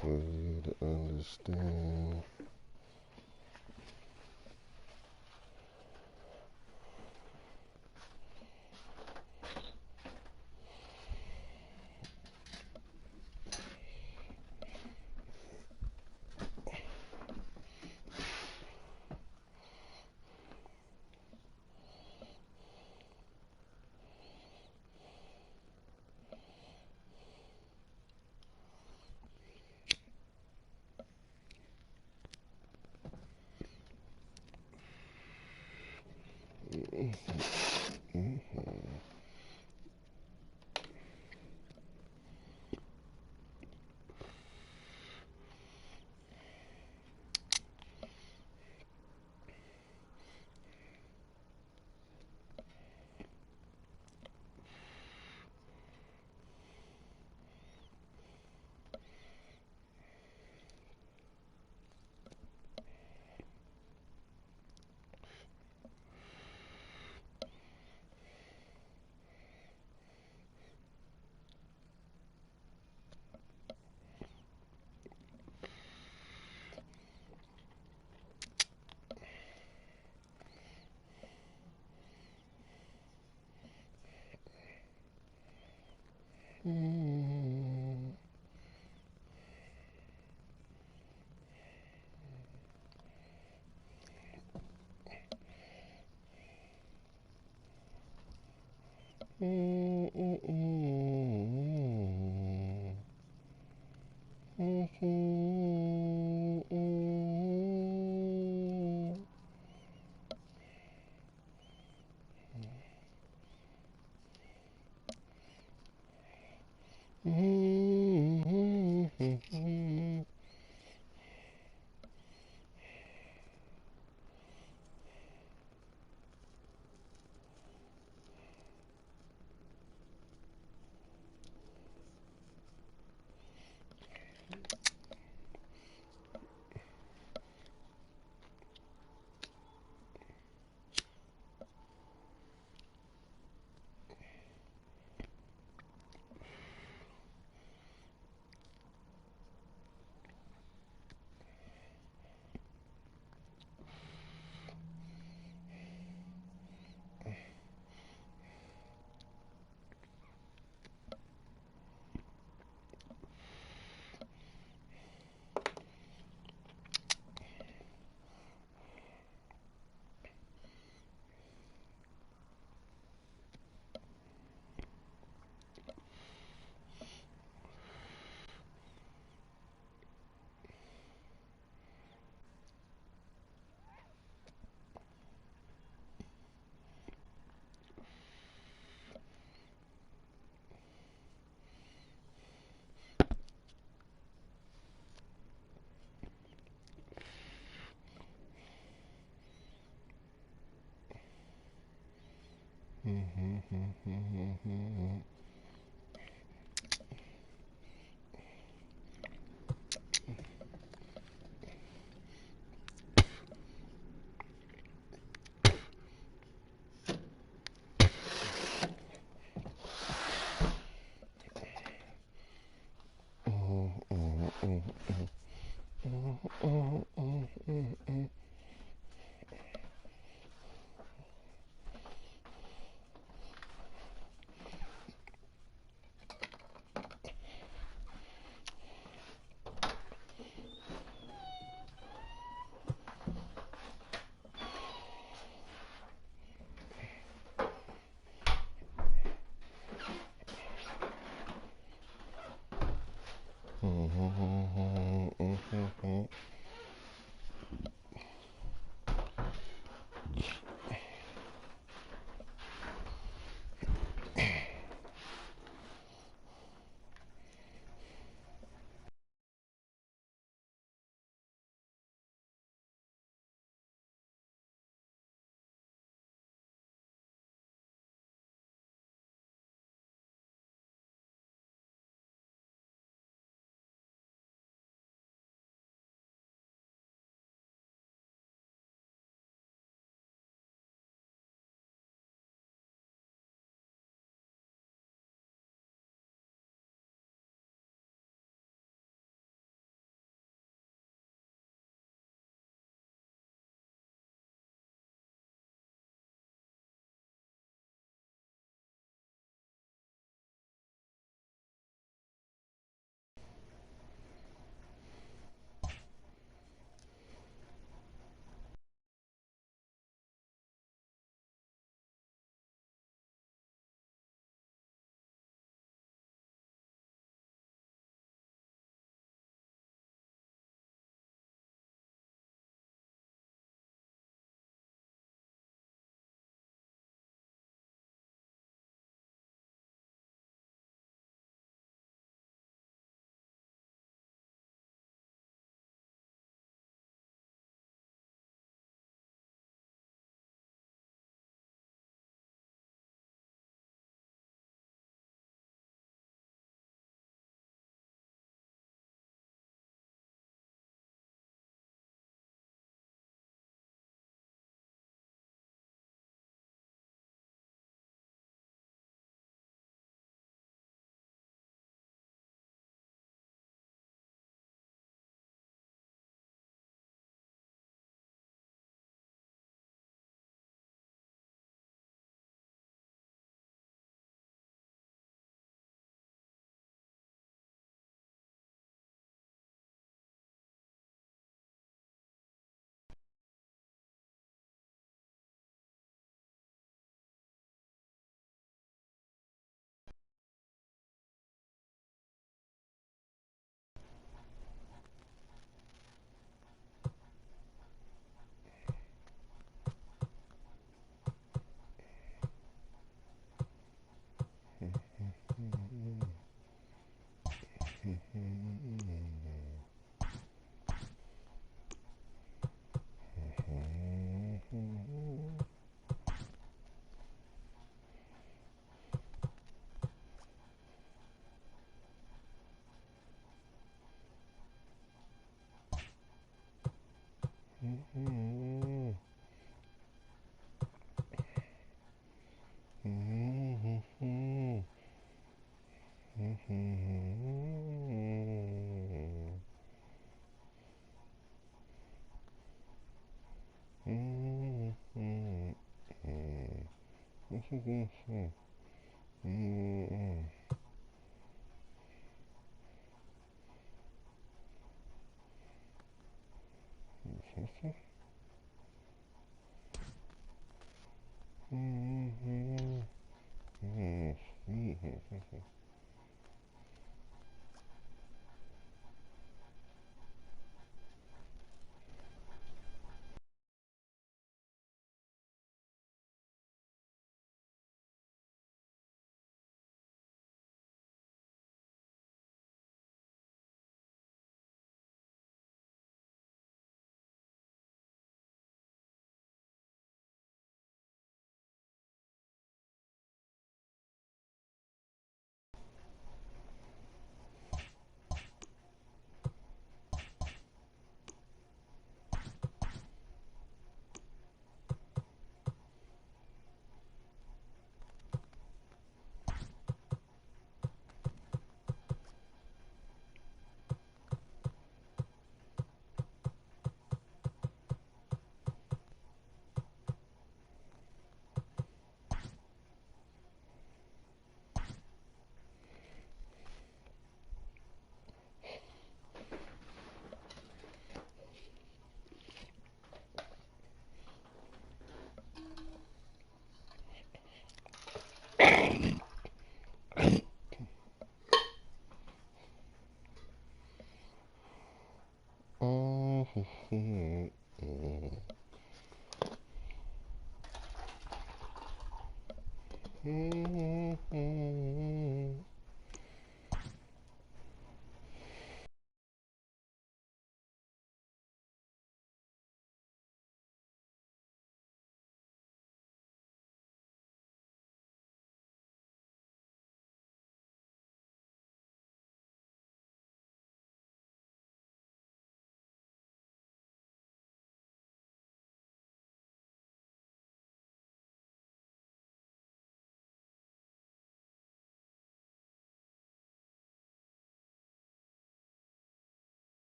For you to understand.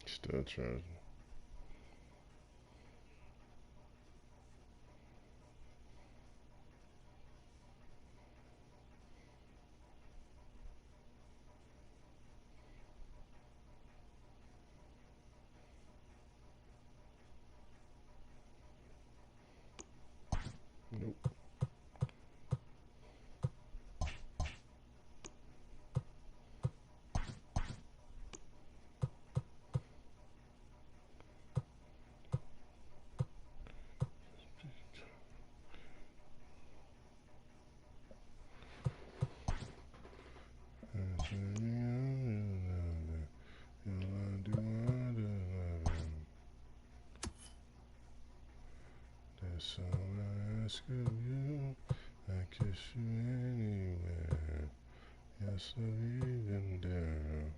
Still charging. Nope. That's all I ask of you. I kiss you anywhere. Yes, I'll even dare.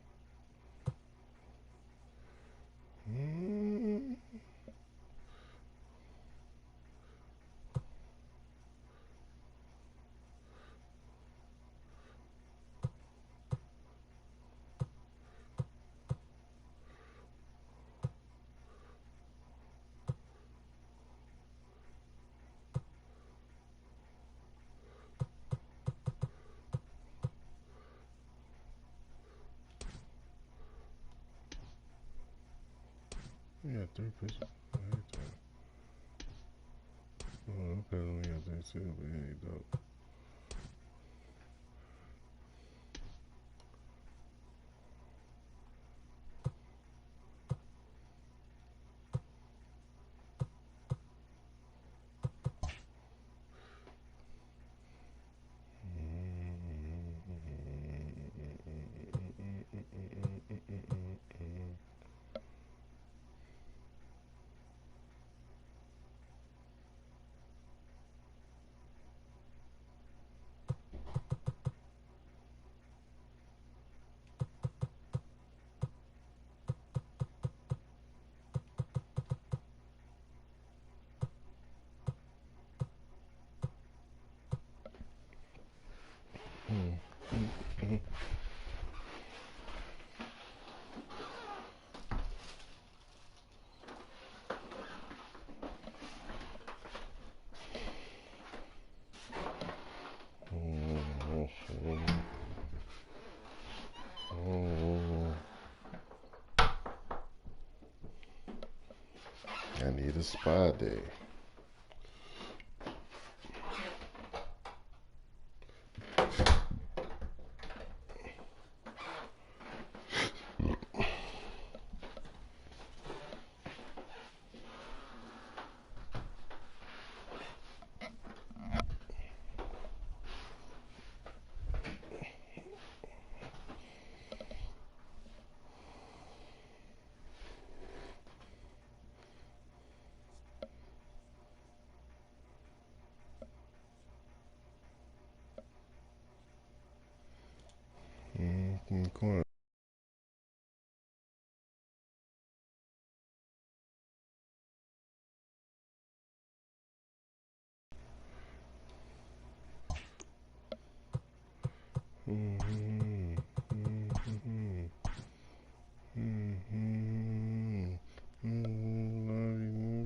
We got 3 pitches. I hate that. Oh, okay, we got that too, but yeah, dope. I need a spa day.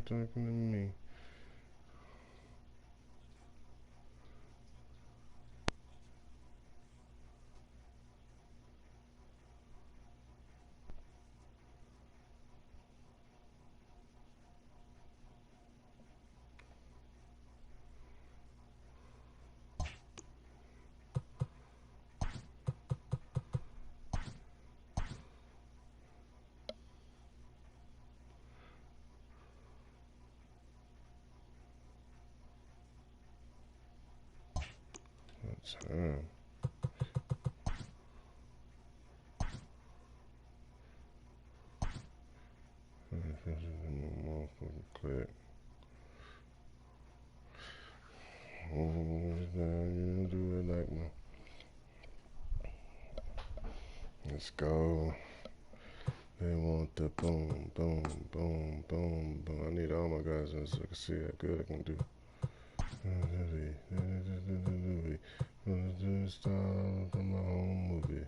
Talking to me. Time. Click. You do it like me. Let's go. They want the boom, boom, boom, boom, boom. I need all my guys so I can see how good I can do. Style from my home movie.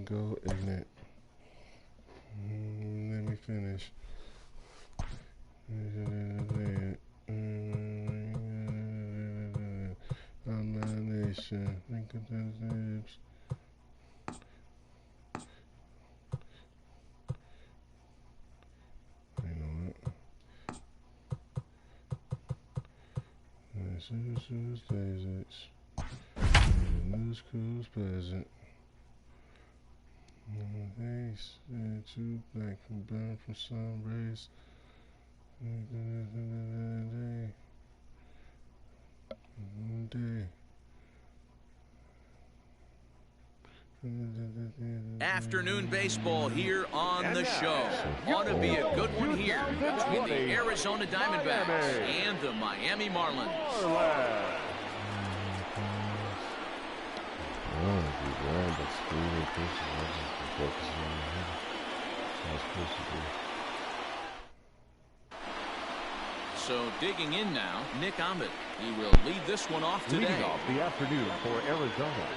Go ignorant. Let me finish. Nation. Think of those names. You know what? Who's Basics. News Cruise Present. Ace, two black and burn from sun rays. Day. Afternoon baseball here on the show. Ought to be a good one here between the Arizona Diamondbacks and the Miami Marlins. So digging in now, Nick Ahmed. He will lead this one off today. Leading off the afternoon for Arizona,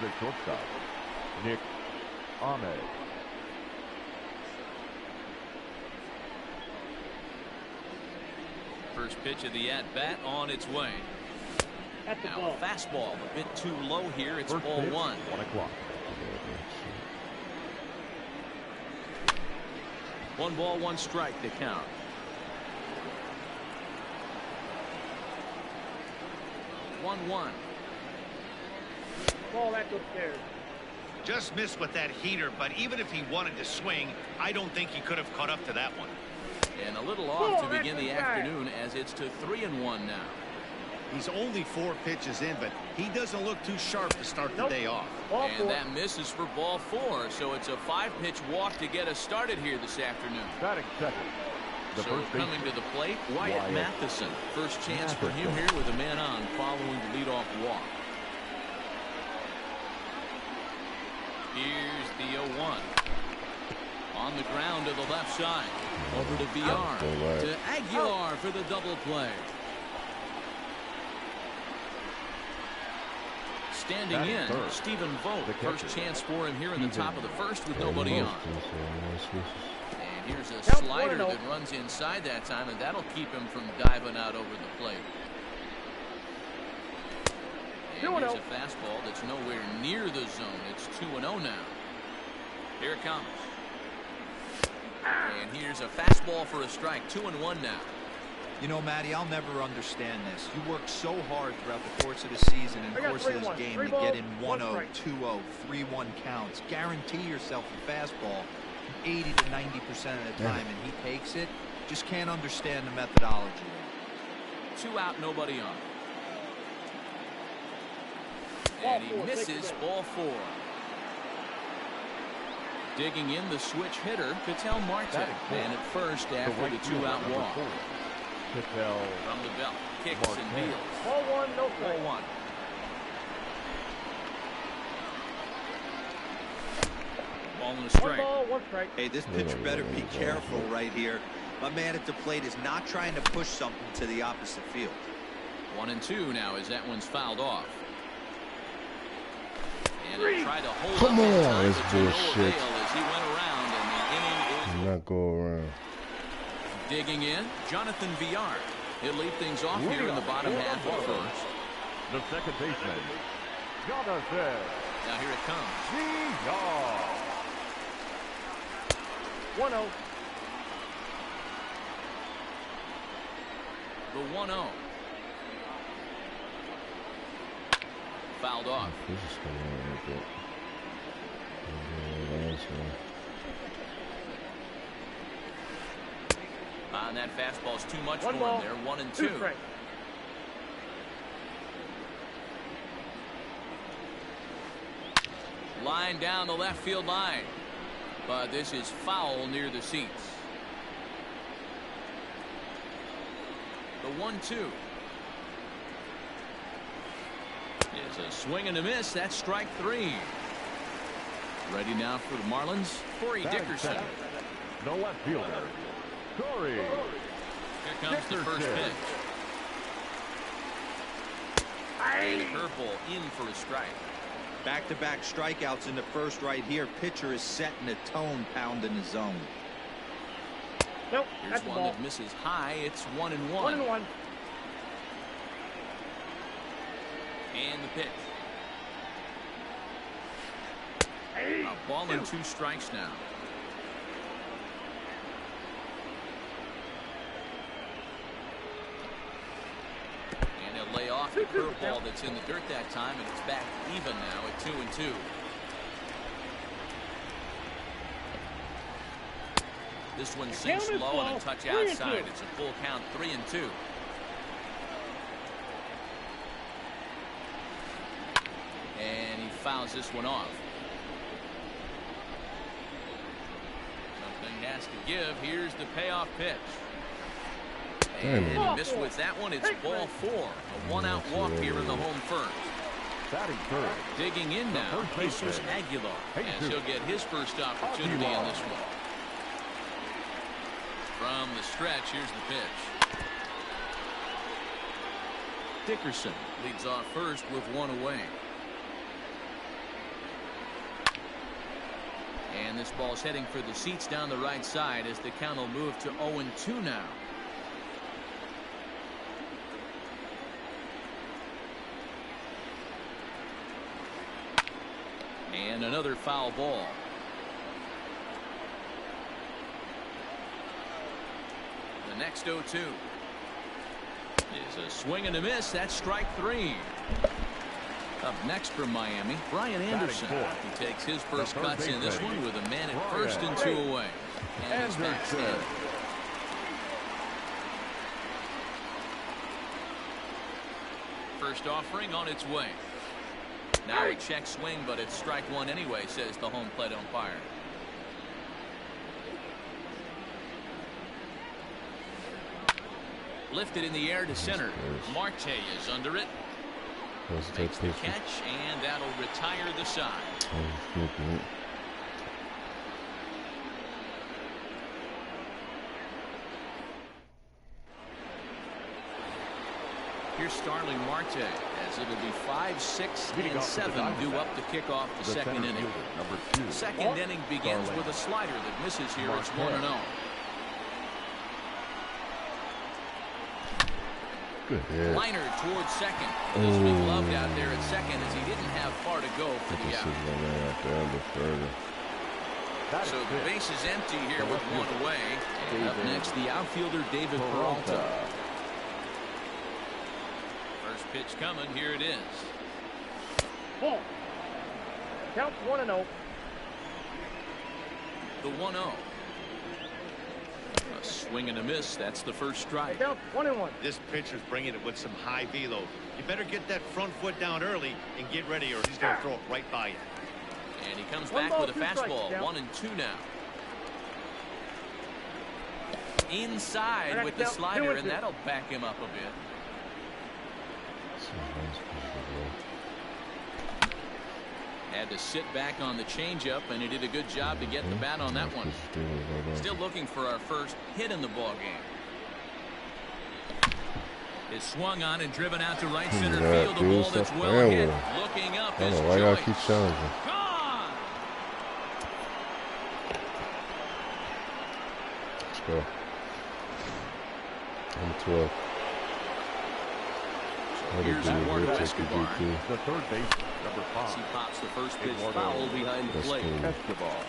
the shortstop, Nick Ahmed. First pitch of the at-bat on its way. Now fastball a bit too low here. It's ball one. 1 o'clock. 1 ball, 1 strike to count. One. Ball that's upstairs. Just missed with that heater, but even if he wanted to swing, I don't think he could have caught up to that one. And a little off to begin the afternoon as it's to 3-1 now. He's only 4 pitches in, but he doesn't look too sharp to start the day off. And that misses for ball 4, so it's a 5-pitch walk to get us started here this afternoon. Batting second. The So first coming to the plate, Wyatt Matheson. First chance for him here with a man on following the leadoff walk. Here's the 0-1. On the ground to the left side. Over to VR. To Aguilar for the double play. Standing in, Stephen Vogt. First chance for him here in the top of the first with nobody on. And here's a slider that runs inside that time, and that'll keep him from diving out over the plate. And here's a fastball that's nowhere near the zone. It's 2-0 now. Here it comes. And here's a fastball for a strike. 2-1 now. You know, Matty, I'll never understand this. You work so hard throughout the course of the season and course of this game to get in 1-0, 2-0, 3-1 counts. Guarantee yourself a fastball 80 to 90% of the time, and he takes it. Just can't understand the methodology. 2 out, nobody on. And he misses ball 4. Digging in the switch hitter, Ketel Marte. Man at first after the 2-out walk. Ketel From the belt, kicks and deals. Ball one, no strike. Ball one. Ball and a One strike. ball, one strike. Hey, this pitcher better be careful right here. My man at the plate is not trying to push something to the opposite field. 1-2 now as that one's fouled off. And he'll try to hold Come up in on, time, that's but to no bullshit. avail as he went around, and the inning is Not go around. digging in. Jonathan Villar. He'll lead things off here in the bottom half of the first. The second baseman, Jonathan Now here it comes. Villar. 1-0. The 1-0. Fouled off. This is coming out like that. And that fastball's too much One for ball, him there. 1-2. 2 strikes. Line down the left field line. But this is foul near the seats. The 1-2. Is a swing and a miss. That's strike 3. Ready now for the Marlins. Corey Dickerson. The left fielder, Corey. Here comes the first pitch. And a curveball in for a strike. Back-to-back strikeouts in the first right here. Pitcher is setting the tone, pounding the zone. Nope, Here's that's the one ball. that misses high. It's 1-1. 1-1. And the pitch. A ball and 2 strikes now. And he'll lay off the curveball that's in the dirt that time, and it's back even now at 2-2. This one sinks count is low and a ball. touch 3-2. outside. It's a full count, 3-2. And he fouls this one off. Something has to give. Here's the payoff pitch. And he missed with that one. It's ball 4. A 1-out walk here in the home first. Batting third. Digging in now, first Jesus baseman, Aguilar. As Jesus he'll get his first opportunity in this one. From the stretch, here's the pitch. Dickerson leads off first with 1 away. And this ball's heading for the seats down the right side as the count will move to 0-2 now. And another foul ball. The next 0-2 is a swing and a miss. That's strike 3. Up next from Miami, Brian Anderson. He takes his first cuts in this one with a man at first and 2 away. And he's back standing. First offering on its way. Now a check swing, but it's strike 1 anyway, says the home plate umpire. Lifted in the air to center. Marte is under it. Makes the catch, and that'll retire the side. Here's Starling Marte, as it'll be 5, 6, and 7 due up to kick off the second inning. Second inning begins with a slider that misses here. It's 1-0. Good. Liner towards second. This will be gloved out there at second as he didn't have far to go for the out. So the base is empty here with 1 away. And up next, the outfielder David Peralta. First pitch coming. Here it is. Ball. Count 1-0. The 1-0. A swing and a miss. That's the first strike. Count 1-1. This pitcher's bringing it with some high velo. You better get that front foot down early and get ready, or he's going to throw it right by you. And he comes One back ball, with a 2 strikes, fastball. count. 1-2 now. Inside All with right, the count. slider, 2-2. and that'll back him up a bit. Had to sit back on the changeup, and he did a good job to get the bat on that one. Still looking for our first hit in the ball game. Is swung on and driven out to right center field. A ball that's well hit. Looking up I is don't know why y'all Joyce. keep challenging. Gone. Let's go. Number 12. Here's Eduardo The Escobar. third baseman, number As he 5. pops the first pitch Eduardo foul behind the plate. Escobar.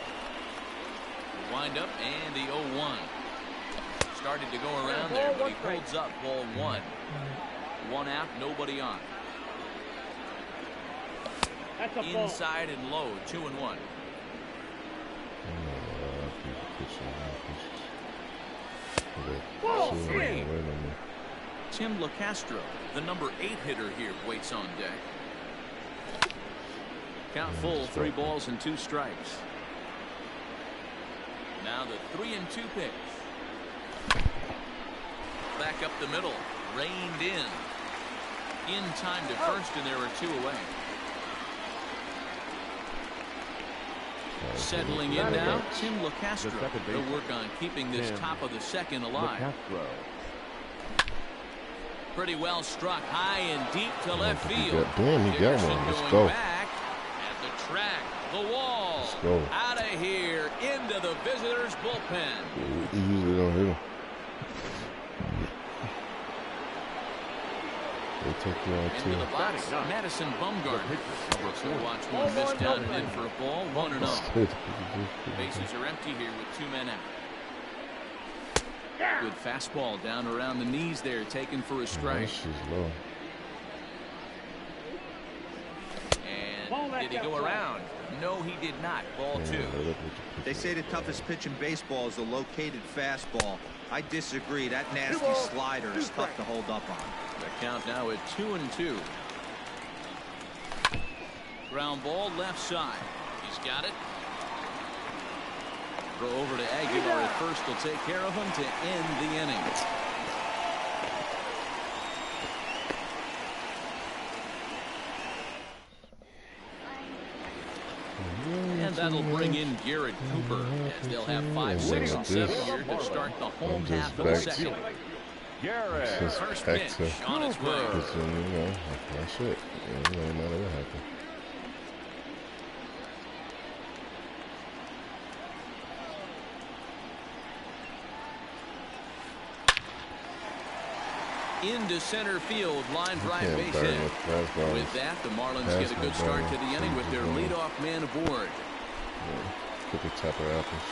Wind up and the 0-1. Started to go around Ball, there, but 1 he strike. holds up. Ball 1. 1 out, nobody on. That's a ball. Inside and low, 2-1. Ball, Wait three. a minute. Tim LaCastro, the number 8 hitter here, waits on deck. Count full, 3 balls and 2 strikes. Now the 3-2 pitch. Back up the middle, reined in. In time to first, and there are 2 away. Settling in now, Tim LaCastro. He'll work on keeping this top of the second alive. Castro. Pretty well struck high and deep to left field. Damn, he got Dickerson one. Let's going go. back at the track, the wall. Let's go. Out of here into the visitors' bullpen. He usually don't hit him. They take you on Into too. the box, Madison Bumgarner. So watch one miss down and in for a ball, 1-0. Bases are empty here with 2 men out. Good fastball down around the knees there, taken for a strike. She's low. And did he go around? No, he did not. Ball 2. They say the toughest pitch in baseball is a located fastball. I disagree. That nasty slider is tough to hold up on. The count now at 2-2. Ground ball left side. He's got it. Throw over to Aguilar at first. Will take care of him to end the inning. And that'll bring in Garrett Cooper, as they'll have 5, 6, and 7 here to start the home half of the second. Garrett. First pitch on its way. That's it. No matter what happens. Into center field, line drive base hit. With that, the Marlins get a good start to the inning with their leadoff man aboard. Put the top of apples.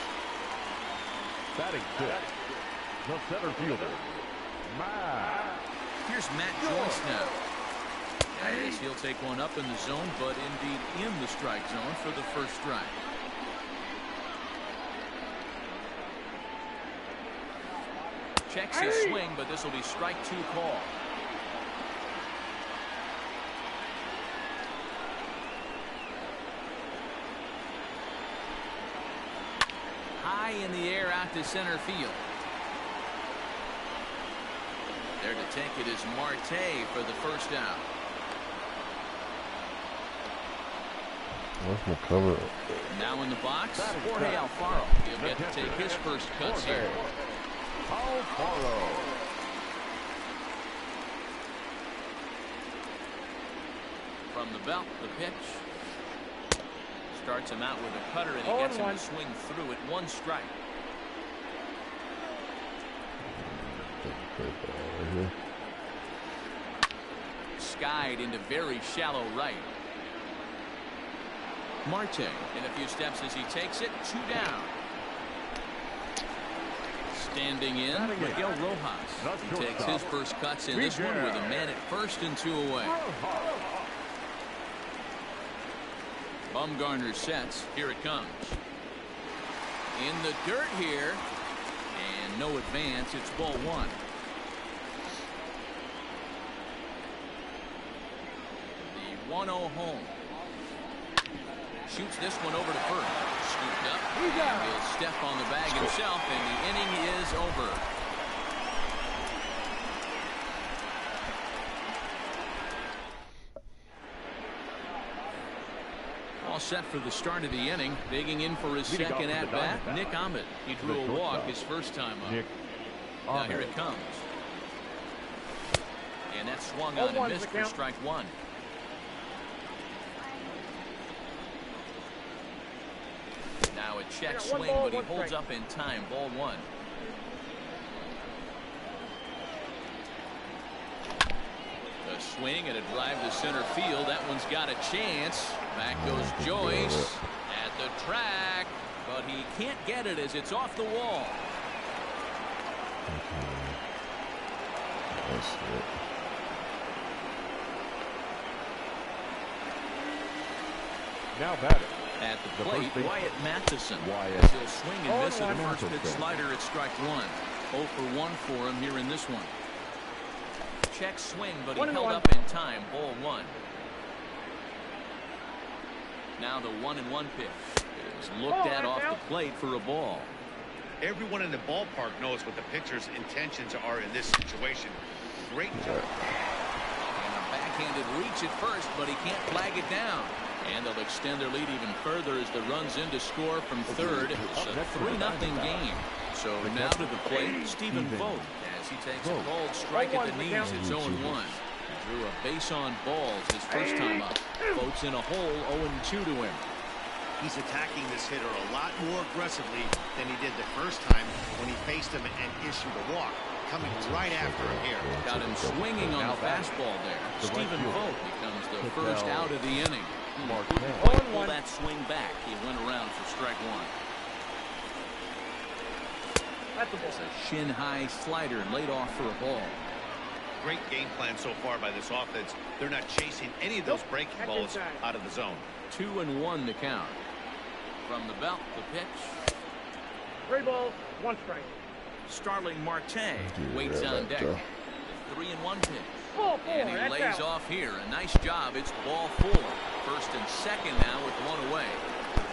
Batting 6. The center fielder, Matt. Here's Matt Joyce now. As he'll take one up in the zone, but indeed in the strike zone for the first strike. Checks his swing, but this will be strike 2 call. High in the air out to center field. There to take it is Marte for the first out. What's my cover? Now in the box, Jorge Alfaro. He'll get to take his first cuts here. Alfaro. From the belt, the pitch. Starts him out with a cutter, and he gets him to swing through it. 1 strike. Skied into very shallow right. Marte in a few steps as he takes it. 2 down. Standing in, Miguel Rojas. He takes his first cuts in this one with a man at first and 2 away. Bumgarner sets. Here it comes. In the dirt here. And no advance. It's ball 1. The 1-0 home. Shoots this one over to first. Scooped up. And he'll step on the bag himself, and the inning is over. All set for the start of the inning. Digging in for his second at bat, Nick Ahmed. He drew a walk his first time up. Now here it comes. And that swung on and missed for strike one. Now a check swing, but he holds up in time. Ball one. A swing and a drive to center field. That one's got a chance. Back goes Joyce at the track, but he can't get it as it's off the wall. That's it. Now batting. At the plate, Wyatt Matheson. Wyatt. He'll swing and miss at a first pitch slider at strike one. 0 for 1 for him here in this one. Check swing, but he held up in time. Ball one. Now the 1-1 pitch is looked at off the plate for a ball. Everyone in the ballpark knows what the pitcher's intentions are in this situation. Great job. And a backhanded reach at first, but he can't flag it down. And they'll extend their lead even further as the run's in to score from third. It's a 3-0 game. So now to the plate, Stephen Vogt, as he takes a bold strike at the knees. It's 0-1. Drew a base on balls his first time up. Vogt's in a hole, 0-2 to him. He's attacking this hitter a lot more aggressively than he did the first time when he faced him and issued a walk. Coming right after him here. Got him swinging on the fastball there. Stephen Vogt becomes the first out of the inning. Couldn't pull that swing back. He went around for strike one. That's a shin-high slider laid off for a ball. Great game plan so far by this offense. They're not chasing any of those breaking balls out of the zone. 2-1 the count. From the belt, the pitch. 3 balls, 1 strike. Starling Marte waits on deck. 3-1 pitch. And he lays off here. A nice job. It's ball 4. First and second now with 1 away.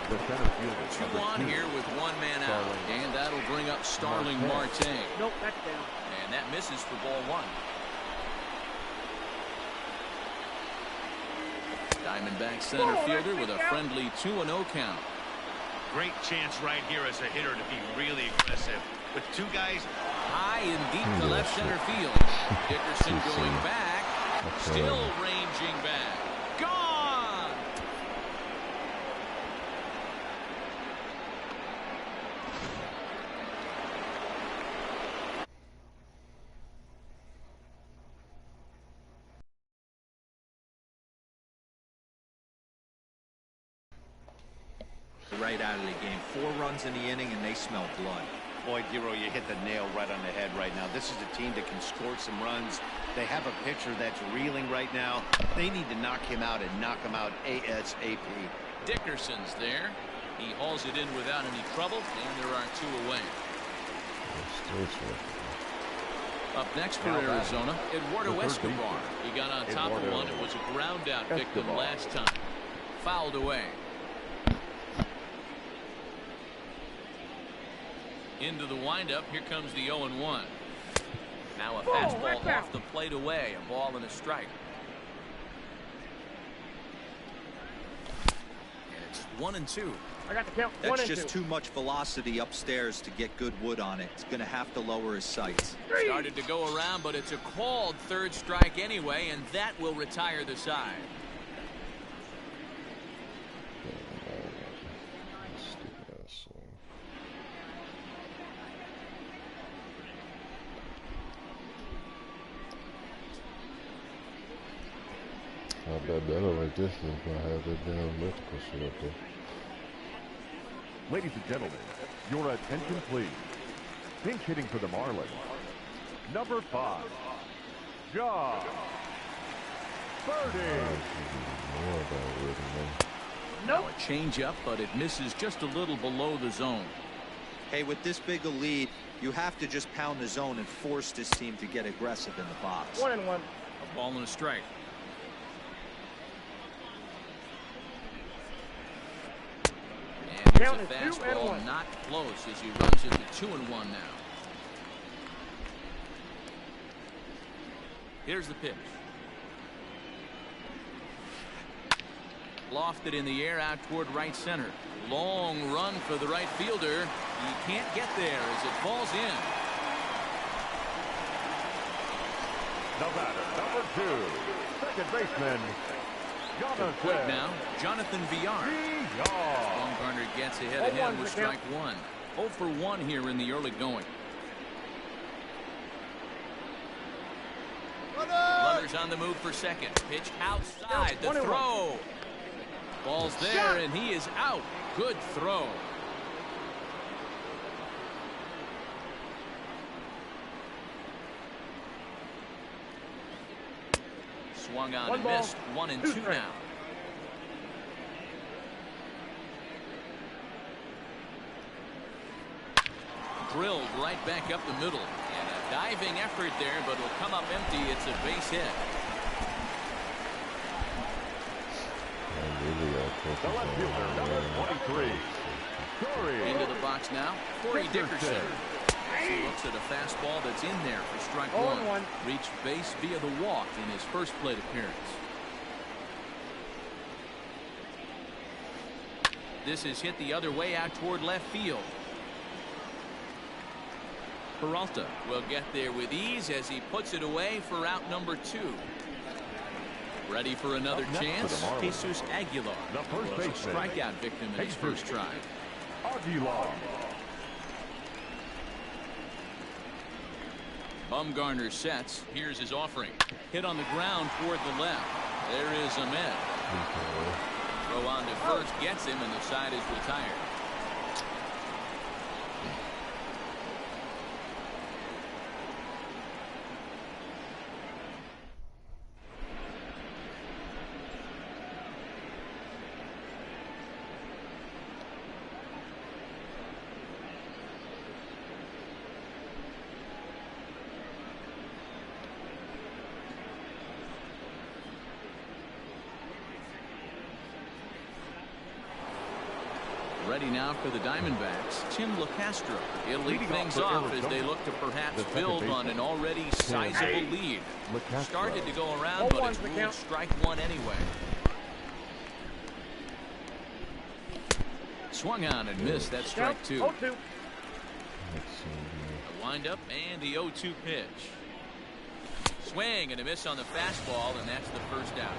The center fielder. 2 on here with 1 man out. And that'll bring up Starling Marte. Nope, that's down. And that misses for ball 1. Diamondback center fielder with a friendly 2-0 count. Great chance right here as a hitter to be really aggressive. With 2 guys high and deep to left center field. Dickerson going back. Still ranging back. Gone! Right out of the game. 4 runs in the inning, and they smell blood. Boy, Dero, you hit the nail right on the head right now. This is a team that can score some runs. They have a pitcher that's reeling right now. They need to knock him out and knock him out ASAP. Dickerson's there. He hauls it in without any trouble, and there are 2 away. Up next for Arizona, Eduardo Escobar. He got on top of one. It was a ground out victim last time. Fouled away. Into the windup. Here comes the 0-1. Now a fastball off the plate away. A ball and a strike. And it's 1-2. I got the count. That's just too much velocity upstairs to get good wood on it. It's going to have to lower his sights. Started to go around, but it's a called 3rd strike anyway, and that will retire the side. I bet better like this is gonna have that damn electrical shit up there. Ladies and gentlemen, your attention please. Pinch hitting for the Marlins. Number 5, John Birdie. Nope. A change up, but it misses just a little below the zone. Hey, with this big a lead, you have to just pound the zone and force this team to get aggressive in the box. 1-1. A ball and a strike. Here's Count a is 2-1. fastball not close as he runs it to 2-1 now. Here's the pitch. Lofted in the air out toward right center. Long run for the right fielder. He can't get there as it falls in. The batter, number 2, second baseman, Jonathan. Quick now, Jonathan Villar. Bumgarner gets ahead of him with strike one. 0 for 1 here in the early going. Runners on the move for second. Pitch outside. The throw. Ball's there, and he is out. Good throw. Swung on and missed. 1-2 now. Drilled right back up the middle. And a diving effort there, but it'll come up empty. It's a base hit. The left fielder, number 23, Corey. Into the box now, Corey Dickerson. He looks at a fastball that's in there for strike one. Reached base via the walk in his first plate appearance. This is hit the other way out toward left field. Peralta will get there with ease as he puts it away for out number 2. Ready for another chance. Jesus Aguilar was a strikeout victim in his first try. Aguilar. Bumgarner sets. Here's his offering. Hit on the ground toward the left. There is Ahmed. Throw on to first gets him, and the side is retired. Ready now for the Diamondbacks, Tim LeCastro. He'll lead things off as they look to perhaps build on an already sizable lead. Started to go around, but it's ruled strike one anyway. Swung on and missed. That's strike two. The windup and the 0-2 pitch. Swing and a miss on the fastball, and that's the first out.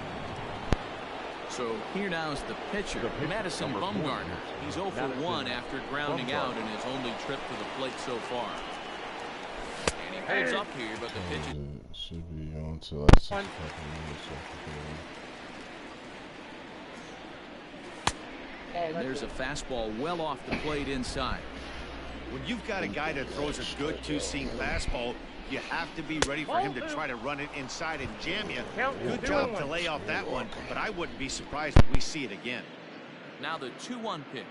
So here now is the pitcher, Madison Bumgarner. He's 0 for 1 after grounding out in his only trip to the plate so far. And he holds up here, but the pitch should be on to like 6 minutes. There's a fastball well off the plate inside. When you've got a guy that throws a good two-seam fastball, you have to be ready for him to try to run it inside and jam you. Good job to lay off that one, but I wouldn't be surprised if we see it again. Now the 2-1 pitch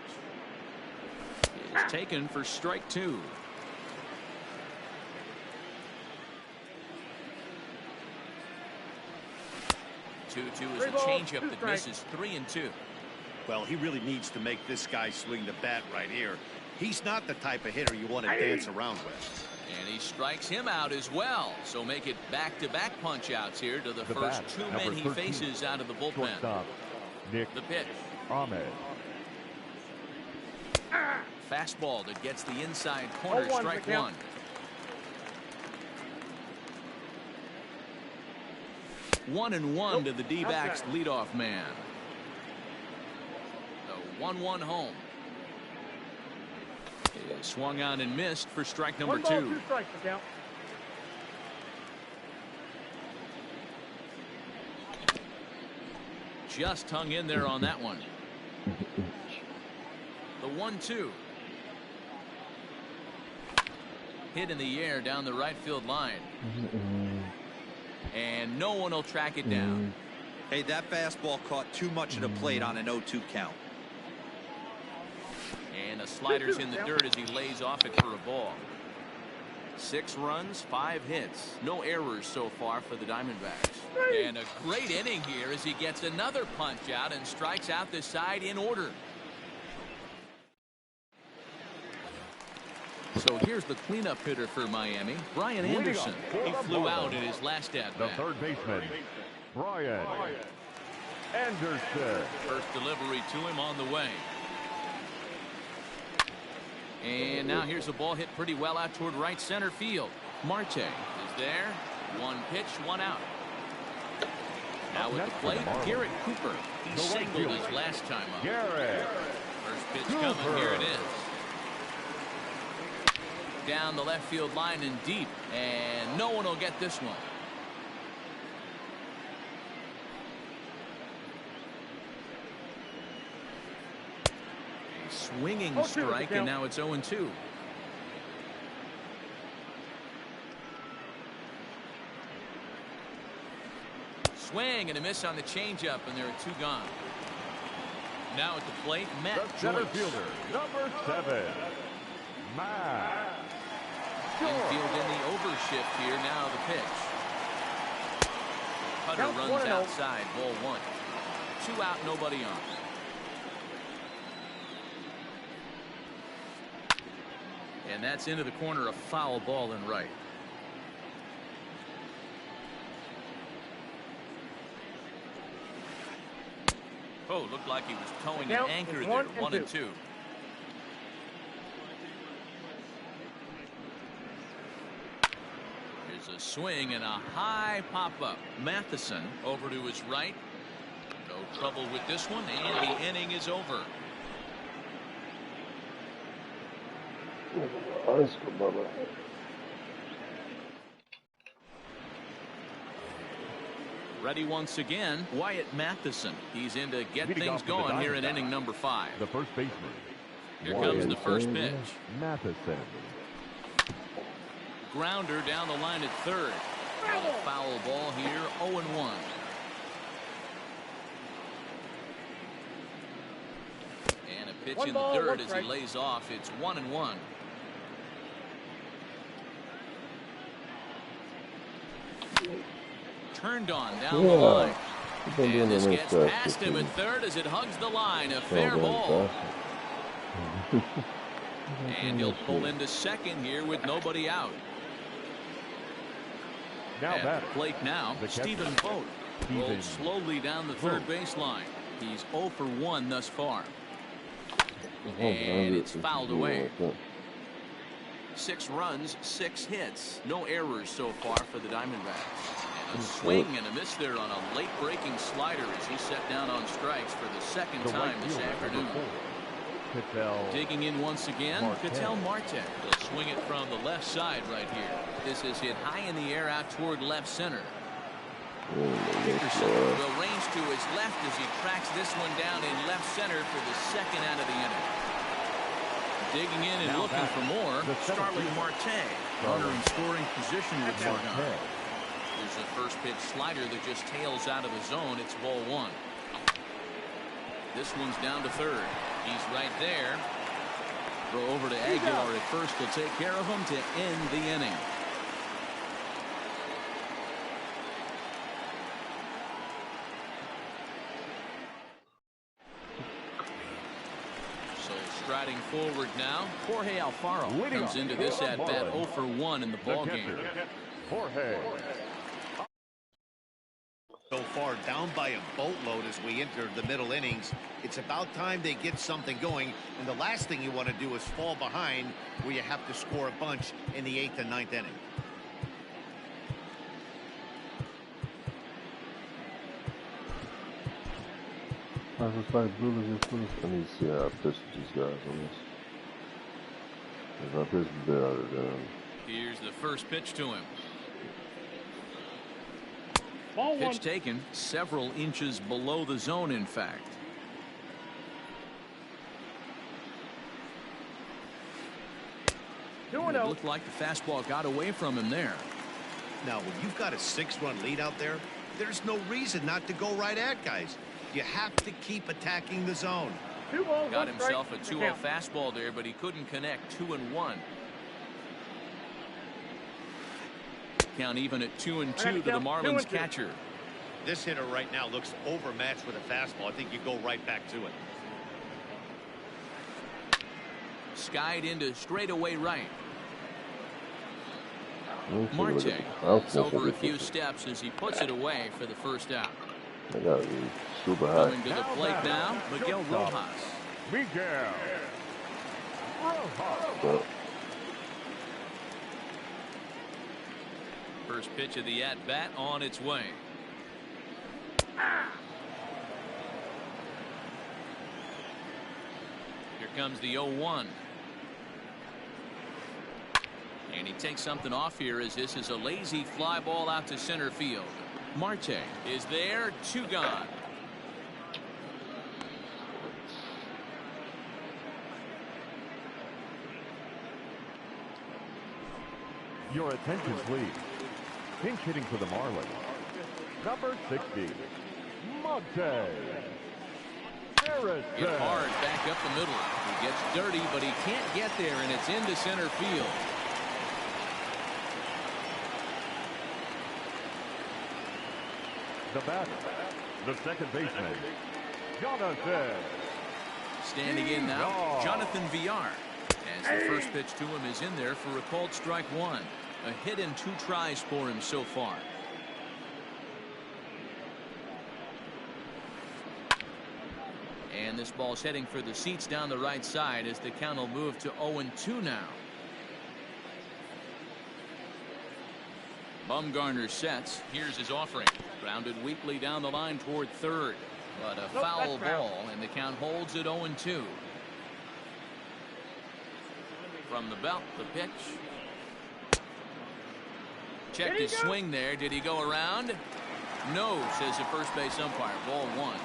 is taken for strike two. Two is a changeup that misses. 3-2. Well, he really needs to make this guy swing the bat right here. He's not the type of hitter you want to dance around with. And he strikes him out as well. So make it back-to-back punch-outs here to the first two men he faces out of the bullpen. Nick the pitch. Ahmed. Fastball that gets the inside corner. Strike one. One and one to the D-backs leadoff man. The 1-1 home. Swung on and missed for strike number 2. Just hung in there on that one. The 1-2. Hit in the air down the right field line. And no one will track it down. Hey, that fastball caught too much of the plate on an 0-2 count. And the slider's in the dirt as he lays off it for a ball. 6 runs, 5 hits. No errors so far for the Diamondbacks. And a great inning here as he gets another punch out and strikes out the side in order. So here's the cleanup hitter for Miami, Brian Anderson. He flew out in his last The at-bat. third baseman, Brian Anderson. First delivery to him on the way. And now here's a ball hit pretty well out toward right center field. Marte is there. One pitch, one out. Now with the plate, Garrett Cooper. He singled his last time up. Garrett First pitch coming, here it is. Down the left field line and deep, and no one will get this one. A swinging strike, and now it's 0-2. Swing and a miss on the changeup, and there are two gone. Now at the plate, Matt the center Joyce. fielder, number 7, Matt Infield in the overshift here. Now the pitch. Cutter Count runs 1-0. outside. Ball one. 2 out, nobody on. And that's into the corner, a foul ball and right. Oh, looked like he was towing an Count anchor is there. 1 and 1-2. Here's a swing and a high pop-up. Matheson over to his right. No trouble with this one, and the inning is over. Ready once again, Wyatt Matheson. He's in to get Leading things off for the going here in Diamondbacks. inning number 5. The first baseman, Here comes the first pitch. Matheson. Grounder down the line at third. A foul ball here, 0-1. And a pitch One in the ball, third one as he strike. lays off. It's 1-1. Turned on down the line. And this gets past him at third as it hugs the line. A fair ball. And he'll pull into second here with nobody out. Now At batter, the plate now, the catcher, Stephen Vogt Stephen rolls slowly down the third Vogt. baseline. He's 0 for 1 thus far. And it's fouled away. 6 runs, 6 hits. No errors so far for the Diamondbacks. And a swing and a miss there on a late breaking slider as he set down on strikes for the second the right time this fielder, afternoon. number 4, Ketel Digging in once again, Marte. Ketel Marte. He'll swing it from the left side right here. This is hit high in the air out toward left center. Peterson will range to his left as he tracks this one down in left center for the second out of the inning. Digging in and Now looking back, for more, the center Starling fielder. Marte. Runner in scoring position with one on. There's a first pitch slider that just tails out of the zone. It's ball 1. This one's down to third. He's right there. Throw over to Aguilar at first. He'll take care of him to end the inning. So striding forward now, Jorge Alfaro Leading comes off, into this Jorge at bat Alfaro. 0 for 1 in the The ball game. catcher, Jorge. So far down by a boatload as we enter the middle innings. It's about time they get something going, and the last thing you want to do is fall behind where you have to score a bunch in the 8th and 9th inning. Let me see how I pitch these guys on this. If I pitch a bit out of them. Here's the first pitch to him. Ball 1. Pitch taken several inches below the zone, in fact. It 2-0. looked like the fastball got away from him there. Now, when you've got a 6-run lead out there, there's no reason not to go right at guys. You have to keep attacking the zone. 2 balls, Got 1 himself a strike. 2-0 fastball there, but he couldn't connect. 2-1. Count even at 2-2 to the Marlins 2-2. catcher. This hitter right now looks overmatched with a fastball. I think you go right back to it. Skied into straightaway right. Marte is over a few steps as he puts it away for the first out. I gotta be super high. Coming to the plate now, Miguel Rojas. Miguel Rojas. But First pitch of the at-bat on its way. Here comes the 0-1. And he takes something off here as this is a lazy fly ball out to center field. Marte is there, 2 gone. Your attention, please. Pinch hitting for the Marlins. Number 60, Monte Harrison. Hit hard back up the middle. He gets dirty, but he can't get there, and it's into center field. The batter, the second baseman, Jonathan. Standing in now, Jonathan Villar. As the first pitch to him is in there for a called strike 1. A hit and 2 tries for him so far. And this ball's heading for the seats down the right side as the count will move to 0-2 now. Bumgarner sets. Here's his offering. Grounded weakly down the line toward third. But a foul ball, and the count holds at 0-2. From the belt, the pitch. Checked his swing there. Did he go around? No, says the first base umpire. Ball 1.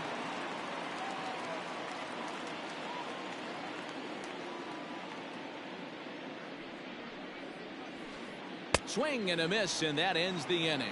Swing and a miss, and that ends the inning.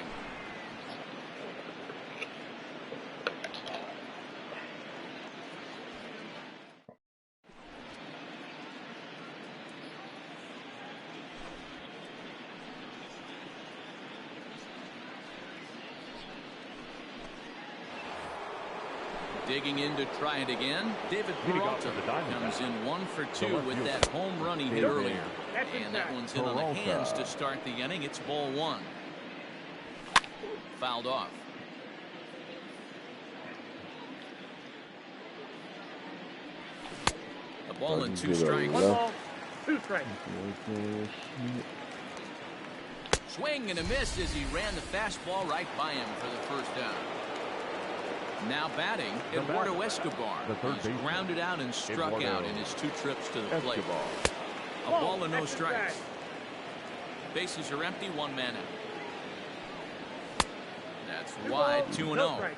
Digging in to try it again. David Peralta comes in 1 for 2 with that home run he hit earlier. And that one's in on the hands to start the inning. It's ball 1. Fouled off. The ball and 2 strikes. 1 ball, 2 strikes. Swing and a miss as he ran the fastball right by him for the first out. Now batting, Eduardo Escobar. He's grounded out and struck out in his 2 trips to the plate. A ball and no strikes. Bases are empty, 1 man out. That's wide, 2-0.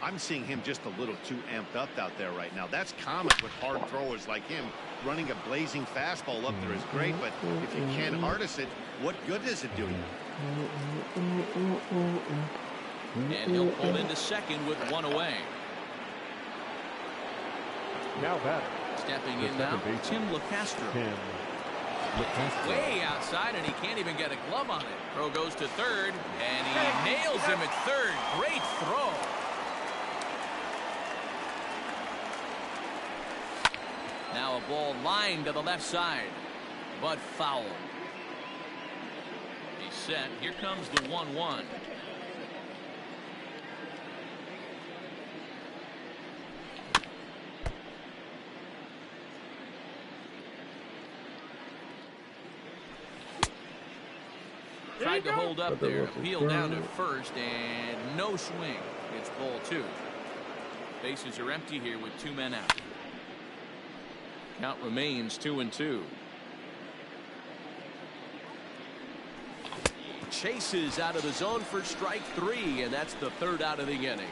I'm seeing him just a little too amped up out there right now. That's common with hard throwers like him. Running a blazing fastball up there is great, but if you can't harness it, what good does it do you? And he'll pull into second with 1 away. Now batter. Stepping in now, Tim LeCastro. Way outside, and he can't even get a glove on it. Throw goes to third, and he nails him at third. Great throw. Now a ball lined to the left side, but foul. He's set. Here comes the 1-1. Tried to hold up there, appeal down to first, and no swing. It's ball 2. Bases are empty here with 2 men out. Count remains 2-2. Chases out of the zone for strike 3, and that's the 3rd out of the inning.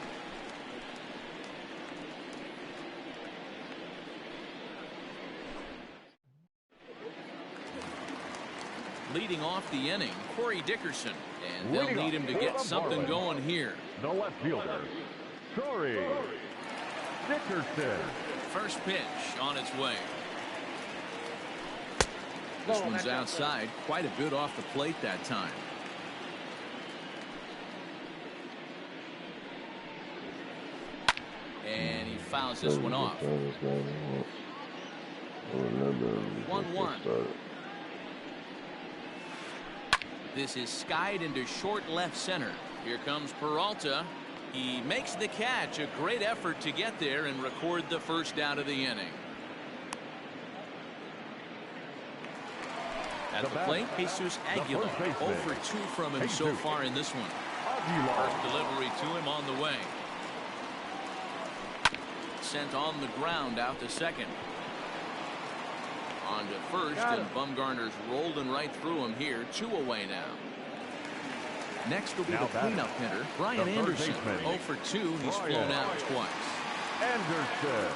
Leading off the inning, Corey Dickerson, and they'll need him to get something going here. The left fielder, Corey Dickerson. First pitch on its way. This one's outside, quite a bit off the plate that time. And he fouls this one off. 1-1. This is skied into short left center. Here comes Peralta. He makes the catch. A great effort to get there and record the first out of the inning. At the plate, Jesus Aguilar. 0 for 2 from him so far in this one. First delivery to him on the way. Sent on the ground out to second. On to first, and Bumgarner's rolling right through him here. 2 away now. Next will be the cleanup hitter, Brian Anderson. 0 for 2. He's flown out twice. Anderson.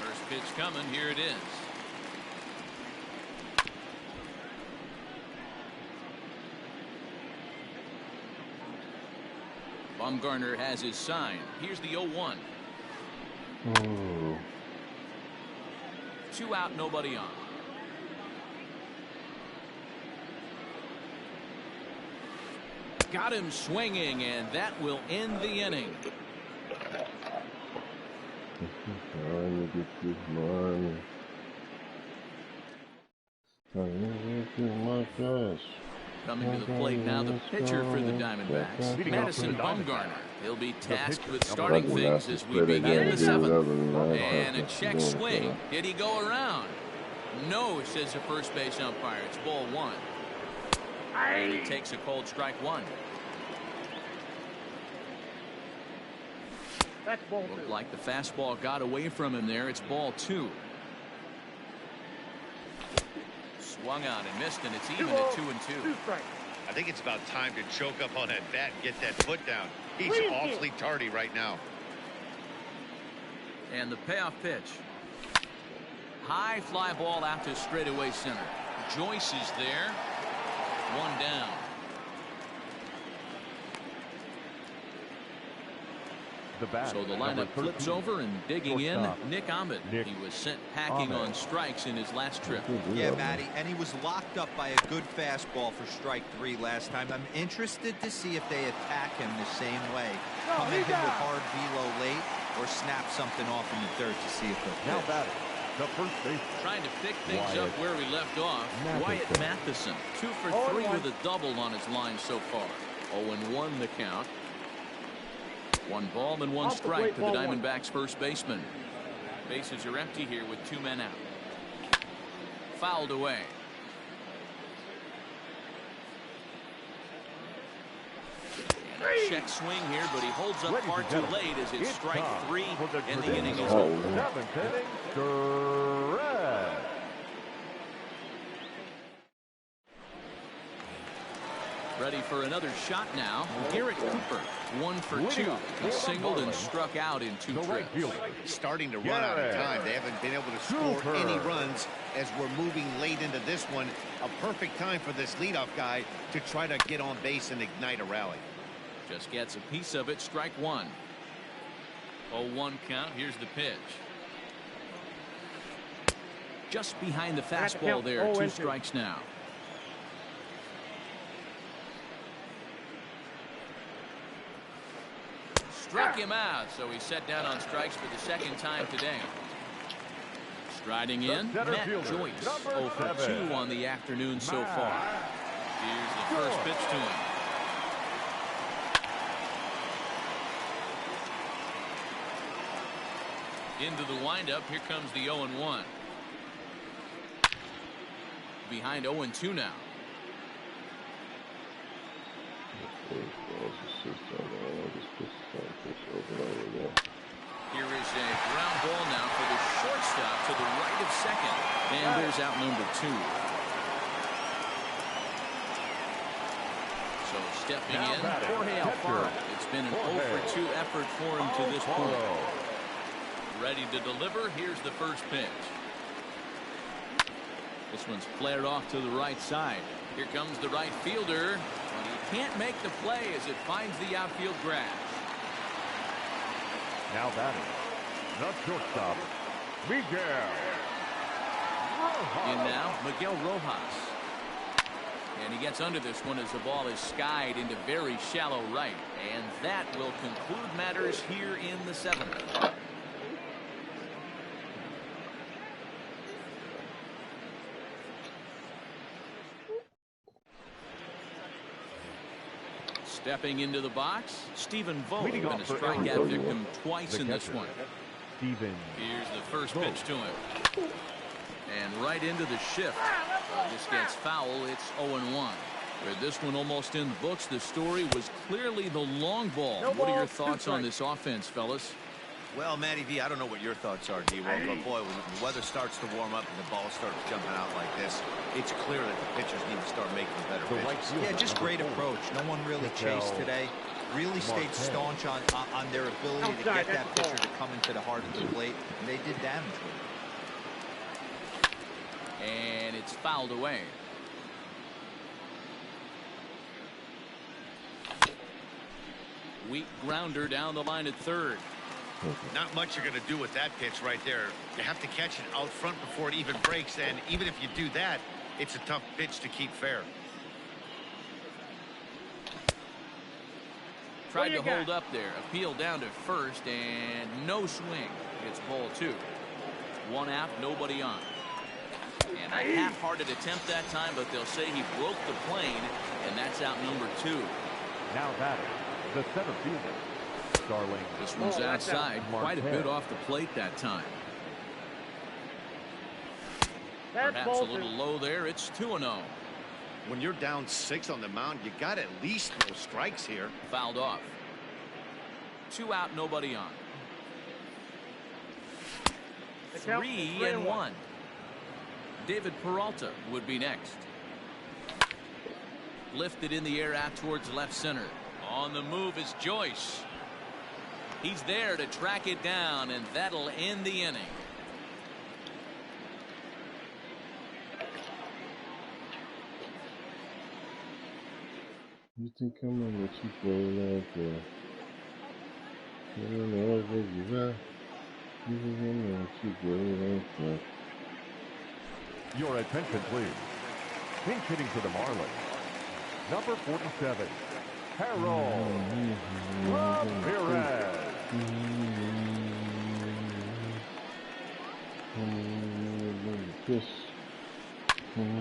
First pitch coming. Here it is. Bumgarner has his sign. Here's the 0-1. 2 out, nobody on. Got him swinging, and that will end the inning. Coming to the plate now, the pitcher for the Diamondbacks, Madison Bumgarner. He'll be tasked with starting things as we begin the 7th. And a check swing. Did he go around? No, says the first base umpire. It's ball 1. And he takes a cold strike 1. That's ball 2. Looked like the fastball got away from him there. It's ball 2. Swung on and missed, and it's even at 2-2. 2 strikes. I think it's about time to choke up on that bat and get that foot down. He's awfully tardy right now. And the payoff pitch. High fly ball out to straightaway center. Joyce is there. 1 down. So the lineup flips over, and digging in, Nick Ahmed. He was sent packing on strikes in his last trip. Yeah, Matty, and he was locked up by a good fastball for strike 3 last time. I'm interested to see if they attack him the same way. Come at him with hard velo late, or snap something off in the third to see if they'll pitch. The first base. Trying to pick things up where we left off. Wyatt Matheson, 2 for 3 with a double on his line so far. 0-1 the count. 1 ball and 1 strike to the Diamondbacks first baseman. Bases are empty here with 2 men out. Fouled away. And a check swing here, but he holds up far too late as it's strike 3 and the inning is over. 7th inning, correct. Ready for another shot now. Garrett Cooper, 1 for 2. He singled and struck out in 2 trips. Starting to run out of time. They haven't been able to score any runs as we're moving late into this one. A perfect time for this leadoff guy to try to get on base and ignite a rally. Just gets a piece of it. Strike 1. 0-1 count. Here's the pitch. Just behind the fastball there. 2 strikes now. Struck him out, so he's set down on strikes for the 2nd time today. Striding in, Matt Joyce, 0 for 2 on the afternoon so far. Here's the first pitch to him. Into the windup, here comes the 0-1. Behind 0-2 now. Here is a ground ball now for the shortstop to the right of second. And there's out number 2. So stepping in, Jorge Alfaro. It's been an 0 for 2 effort for him to this point. Ready to deliver. Here's the first pitch. This one's flared off to the right side. Here comes the right fielder. But he can't make the play as it finds the outfield grass. Now batting, the shortstop, Miguel Rojas. In now, Miguel Rojas. And he gets under this one as the ball is skied into very shallow right. And that will conclude matters here in the 7th. Stepping into the box, Stephen Vogt, Leading going off to for strike that Arizona, victim twice the in this catcher, one. Stephen Here's the first Vogt. pitch to him. And right into the shift. This gets foul. It's 0-1. With this one almost in the books, the story was clearly the long ball. No What are your ball, thoughts two on strikes. this offense, fellas? Well, Matty V, I don't know what your thoughts are, D-Wall, but boy, when the weather starts to warm up and the ball starts jumping out like this, it's clear that the pitchers need to start making better The right pitches. fielder, Yeah, just number great 4. approach. No one really chased today. Really stayed staunch on their ability to get that pitcher to come into the heart of the plate, and they did damage with it. And it's fouled away. Weak grounder down the line at third. Not much you're going to do with that pitch right there. You have to catch it out front before it even breaks, and even if you do that, it's a tough pitch to keep fair. Tried to hold up there. Appeal down to first, and no swing. It's ball 2. One out, nobody on. And a half-hearted attempt that time, but they'll say he broke the plane, and that's out number 2. Now batting, the center fielder, Starling. This one's outside, quite a bit off the plate that time. Perhaps a little low there. It's 2-0. When you're down 6 on the mound, you got at least no strikes here. Fouled off. 2 out, nobody on. 3-1. David Peralta would be next. Lifted in the air out towards left center. On the move is Joyce. He's there to track it down, and that'll end the inning. You think I'm gonna let you go like that? You don't know what you got. You think I'm gonna let you go like that? Your attention, please. Pinch hitting for the Marlins, number 47, Harold Ramirez.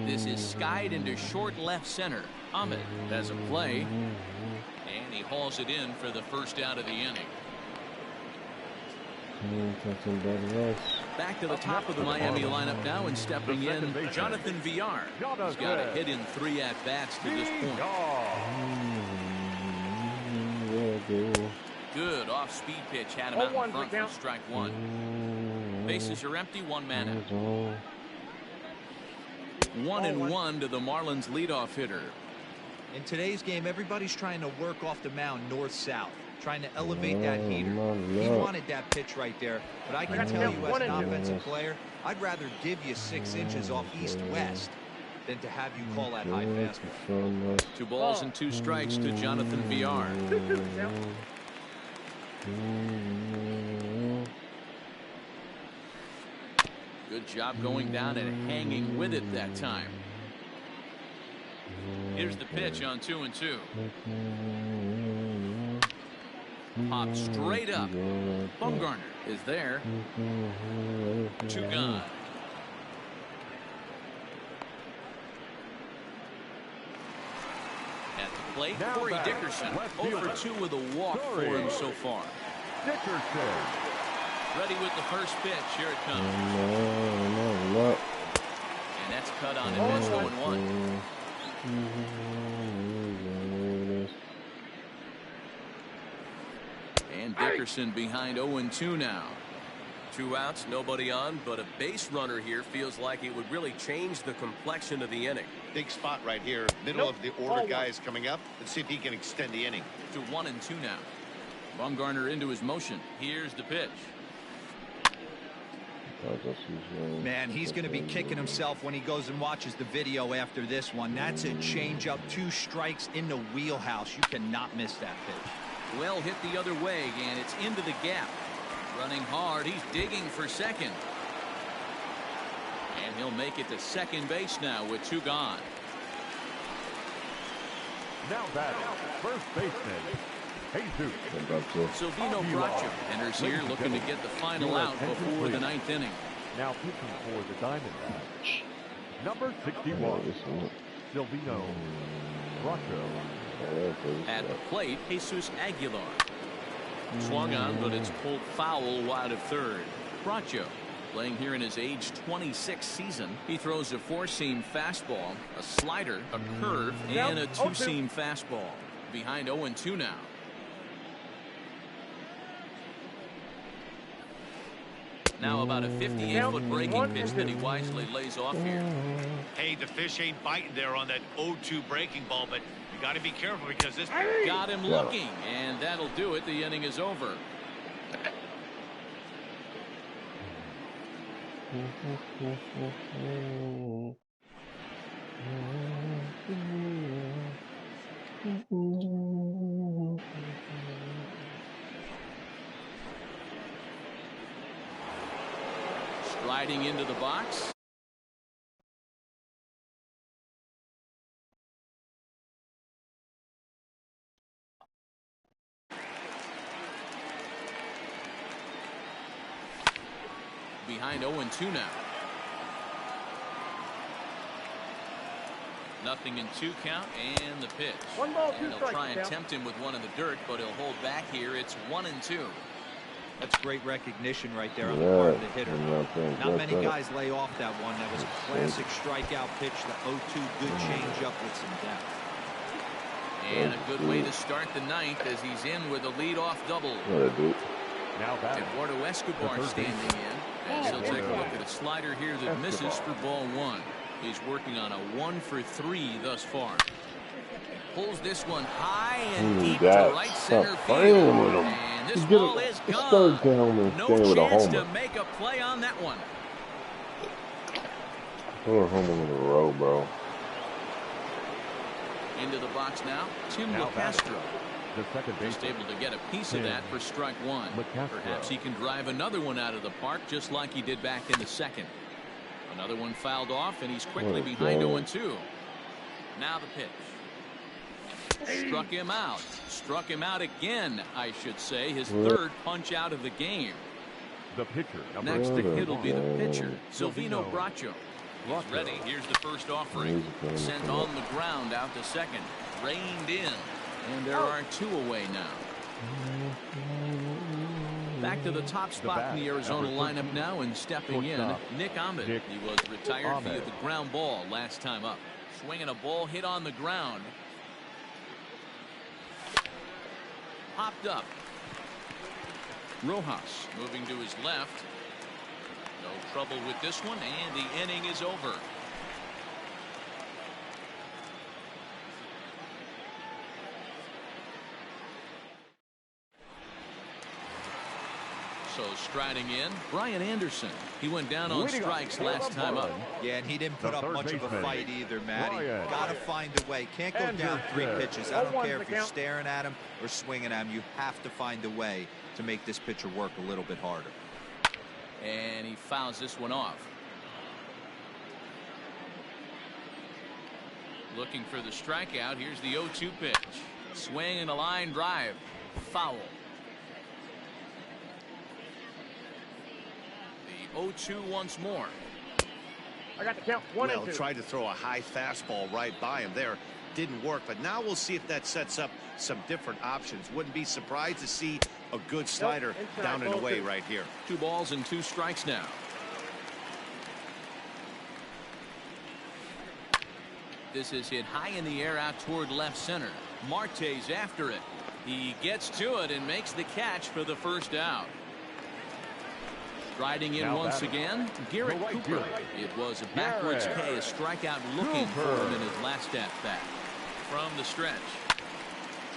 This is skied into short left center. Ahmed has a play, and he hauls it in for the first out of the inning. Back to the top of the Miami lineup now, and stepping in, Jonathan Villar. He's got a hit in 3 at-bats to this point. Good off-speed pitch, had him out in front for strike 1. Bases are empty, 1 man out. 1-1 to the Marlins leadoff hitter. In today's game, everybody's trying to work off the mound north-south, trying to elevate that heater. He wanted that pitch right there, but I can tell you as an offensive player, I'd rather give you 6 inches off east-west than to have you call that high fastball. 2 balls and 2 strikes to Jonathan Villar. Good job going down and hanging with it that time. Here's the pitch on 2-2. Pop straight up. Bumgarner is there. 2 gone. At the plate, Now Corey back, Dickerson. left 0 fielder, for 2 with a walk for Corey him so far. Dickerson. Ready with the first pitch. Here it comes. And that's cut on and missed 0-1. And Dickerson behind 0-2 now. 2 outs, nobody on, but a base runner here feels like it would really change the complexion of the inning. Big spot right here, middle of the order guys coming up. Let's see if he can extend the inning. To 1-2 now. Bumgarner into his motion. Here's the pitch. Man, he's going to be kicking himself when he goes and watches the video after this one. That's a changeup, 2 strikes in the wheelhouse. You cannot miss that pitch. Well hit the other way, and it's into the gap. Running hard, he's digging for second. And he'll make it to second base now with 2 gone. Now batting, first baseman, Jesus. Silvino Bracho enters here looking to get the final out before the 9th inning. Now pitching for the Diamondbacks, number 61, Silvino Bracho. At the plate, Jesus Aguilar. Swung on, but it's pulled foul wide of third. Bracho, playing here in his age 26 season. He throws a four-seam fastball, a slider, a curve, and a two-seam fastball. Behind 0-2 now. Now about a 58-foot breaking pitch that he wisely lays off here. Hey, the fish ain't biting there on that 0-2 breaking ball, but you got to be careful because this got him looking, and that'll do it. The inning is over. Striding into the box. Behind 0-2 now. Nothing in 2 count, and the pitch. 1 ball, 2 and they'll strikes. try and tempt him with one in the dirt, but he'll hold back here. It's 1-2. That's great recognition right there on the part of the hitter. Not many guys lay off that one. That was a classic strikeout pitch. The 0-2 good changeup with some depth. And a good way to start the ninth as he's in with a leadoff double. Now batting, Eduardo Escobar standing in. As he'll take a look at a slider here that misses for ball 1. He's working on a 1 for 3 thus far. Pulls this one high and deep to right center field. And this ball is gone. No chance to make a play on that one. Throw home in a row, bro. Into the box now, Tim LeCastro. the second Just baseman. able to get a piece of that for strike 1. Perhaps he can drive another one out of the park just like he did back in the second. Another one fouled off, and he's quickly behind 0-2. Now the pitch. Struck him out. Struck him out again, I should say. His third punch out of the game. The pitcher. Next to hit will be the pitcher, Silvino Bracho. He's ready. Here's the first offering. Sent on the ground out to second. Reined in. And there are 2 away now. Back to the top spot in the Arizona lineup now, and stepping in, Nick Ahmed. He was retired via the ground ball last time up. Swinging a ball hit on the ground. Popped up. Rojas moving to his left. No trouble with this one, and the inning is over. So striding in, Brian Anderson. He went down on strikes last time up. Yeah, and he didn't put up much of a fight either, Matty. Got to find a way. Can't go down 3 pitches. I don't care if you're staring at him or swinging at him. You have to find a way to make this pitcher work a little bit harder. And he fouls this one off. Looking for the strikeout. Here's the 0-2 pitch. Swing and a line drive. Foul. The 0-2 once more. I got the count. 1 and 2. Tried to throw a high fastball right by him there. Didn't work, but now we'll see if that sets up some different options. Wouldn't be surprised to see a good slider down and away right here. 2 balls and 2 strikes now. This is hit high in the air out toward left center. Marte's after it. He gets to it and makes the catch for the first out. Striding in once again, Garrett Cooper. It was a backwards K, a strikeout looking for him in his last at bat. From the stretch.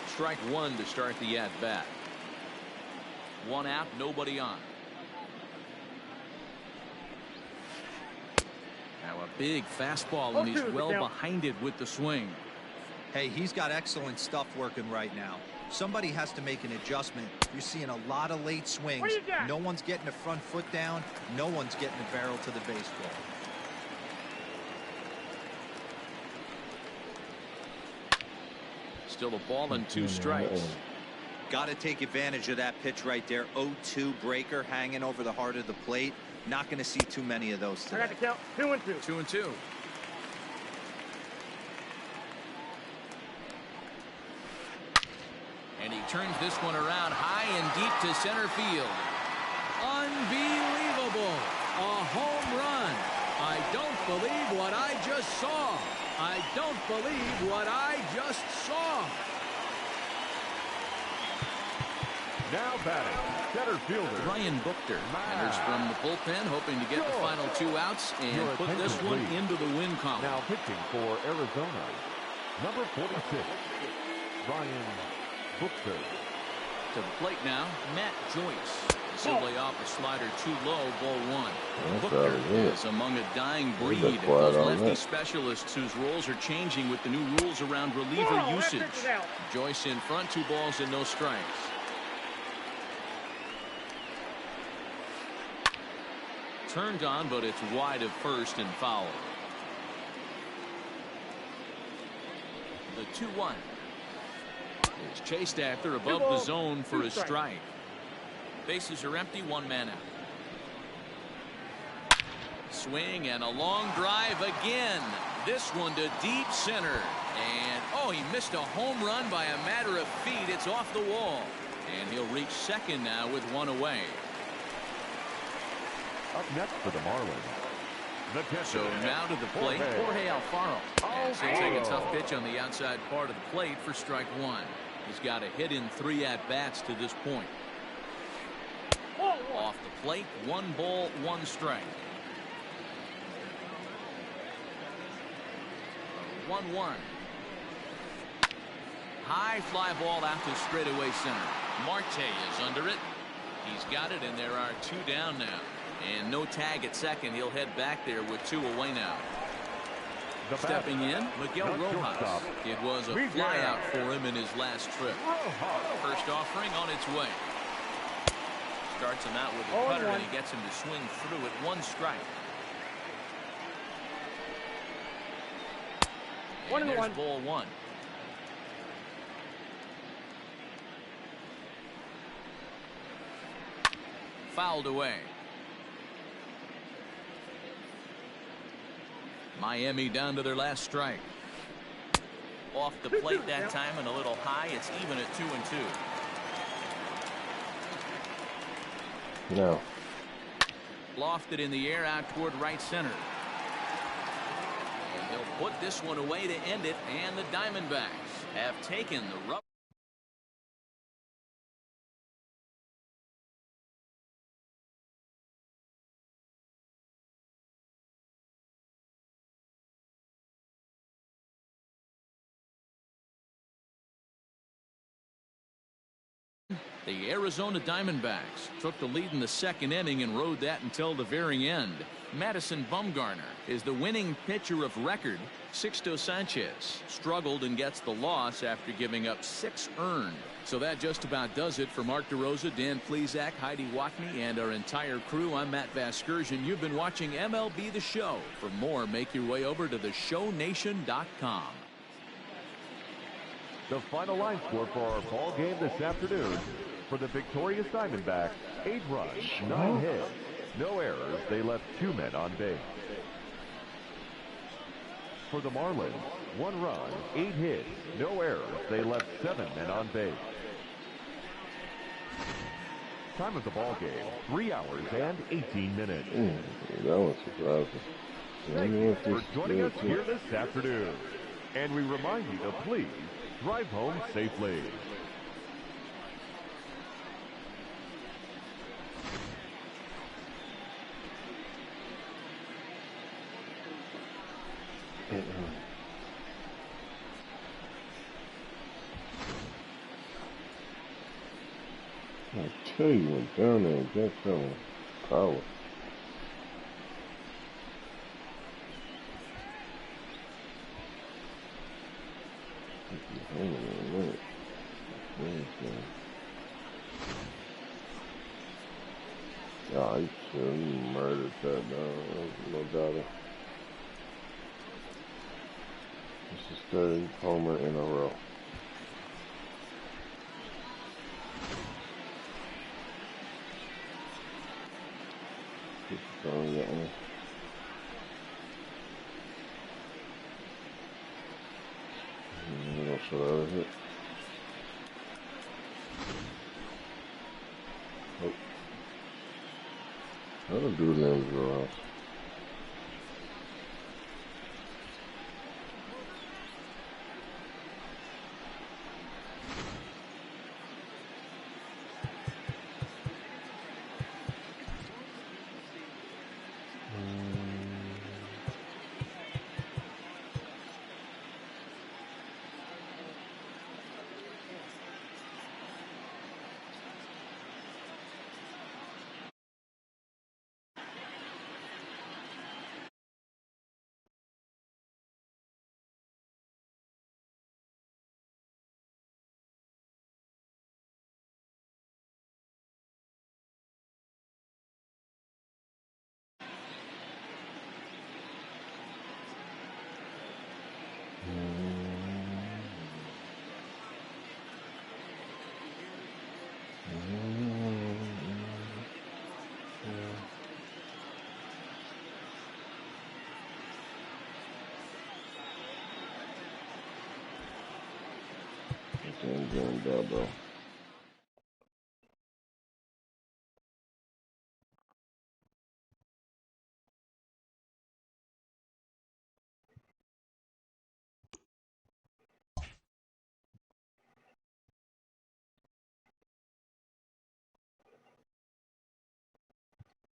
Strike 1 to start the at bat. 1 out, nobody on. Now a big fastball, and he's well behind it with the swing. Hey, he's got excellent stuff working right now. Somebody has to make an adjustment. You're seeing a lot of late swings. No one's getting the front foot down. No one's getting the barrel to the baseball. Still a ball and 2 strikes. Got to take advantage of that pitch right there. 0-2 breaker hanging over the heart of the plate. Not going to see too many of those today. I got the count. 2 and 2. 2 and 2. turns this one around high and deep to center field. Unbelievable. A home run. I don't believe what I just saw. I don't believe what I just saw. Now batting, center fielder Ryan Buchter enters from the bullpen, hoping to get the final 2 outs and put this one into the win column. Now pitching for Arizona, number 46, Ryan Buchter. To the plate now, Matt Joyce. Simply off a slider too low, ball 1. Buchter is among a dying breed of those lefty specialists whose roles are changing with the new rules around reliever usage. Joyce in front, 2 balls and no strikes. Turned on, but it's wide of first and foul. The 2-1 is chased after above the zone for a strike. Bases are empty, 1 man out. Swing and a long drive again. This one to deep center. And oh, he missed a home run by a matter of feet. It's off the wall. And he'll reach second now with 1 away. Up next for the Marlins. So now to the plate, Jorge Alfaro. And he'll take a tough pitch on the outside part of the plate for strike 1. He's got a hit in 3 at-bats to this point. Off the plate, 1 ball, 1 strike. 1-1. High fly ball out to straightaway center. Marte is under it. He's got it, and there are 2 down now. And no tag at second. He'll head back there with 2 away now. Stepping in, Miguel Rojas. It was a flyout for him in his last trip. First offering on its way. Starts him out with a cutter, and he gets him to swing through at 1 strike. And there's ball 1. Fouled away. Miami down to their last strike. Off the plate that time and a little high. It's even at 2-2. No. Lofted in the air out toward right center. And they'll put this one away to end it, and the Diamondbacks have taken the rub. The Arizona Diamondbacks took the lead in the 2nd inning and rode that until the very end. Madison Bumgarner is the winning pitcher of record. Sixto Sanchez struggled and gets the loss after giving up 6 earned. So that just about does it for Mark DeRosa, Dan Plesac, Heidi Watney, and our entire crew. I'm Matt Vasgersian. You've been watching MLB The Show. For more, make your way over to theshownation.com. The final line score for our ball game this afternoon. For the victorious Diamondbacks, 8 runs, 9 hits, no errors. They left 2 men on base. For the Marlins, 1 run, 8 hits, no errors. They left 7 men on base. Time of the ball game, 3 hours and 18 minutes. That was surprising. Thank you for joining us here this afternoon. And we remind you to please drive home safely. I tell you, went down there and got some power. Hang on a minute. Yeah, he should have murdered that dog. No doubt. This is 3rd homer in a row. That'll do them well. Double.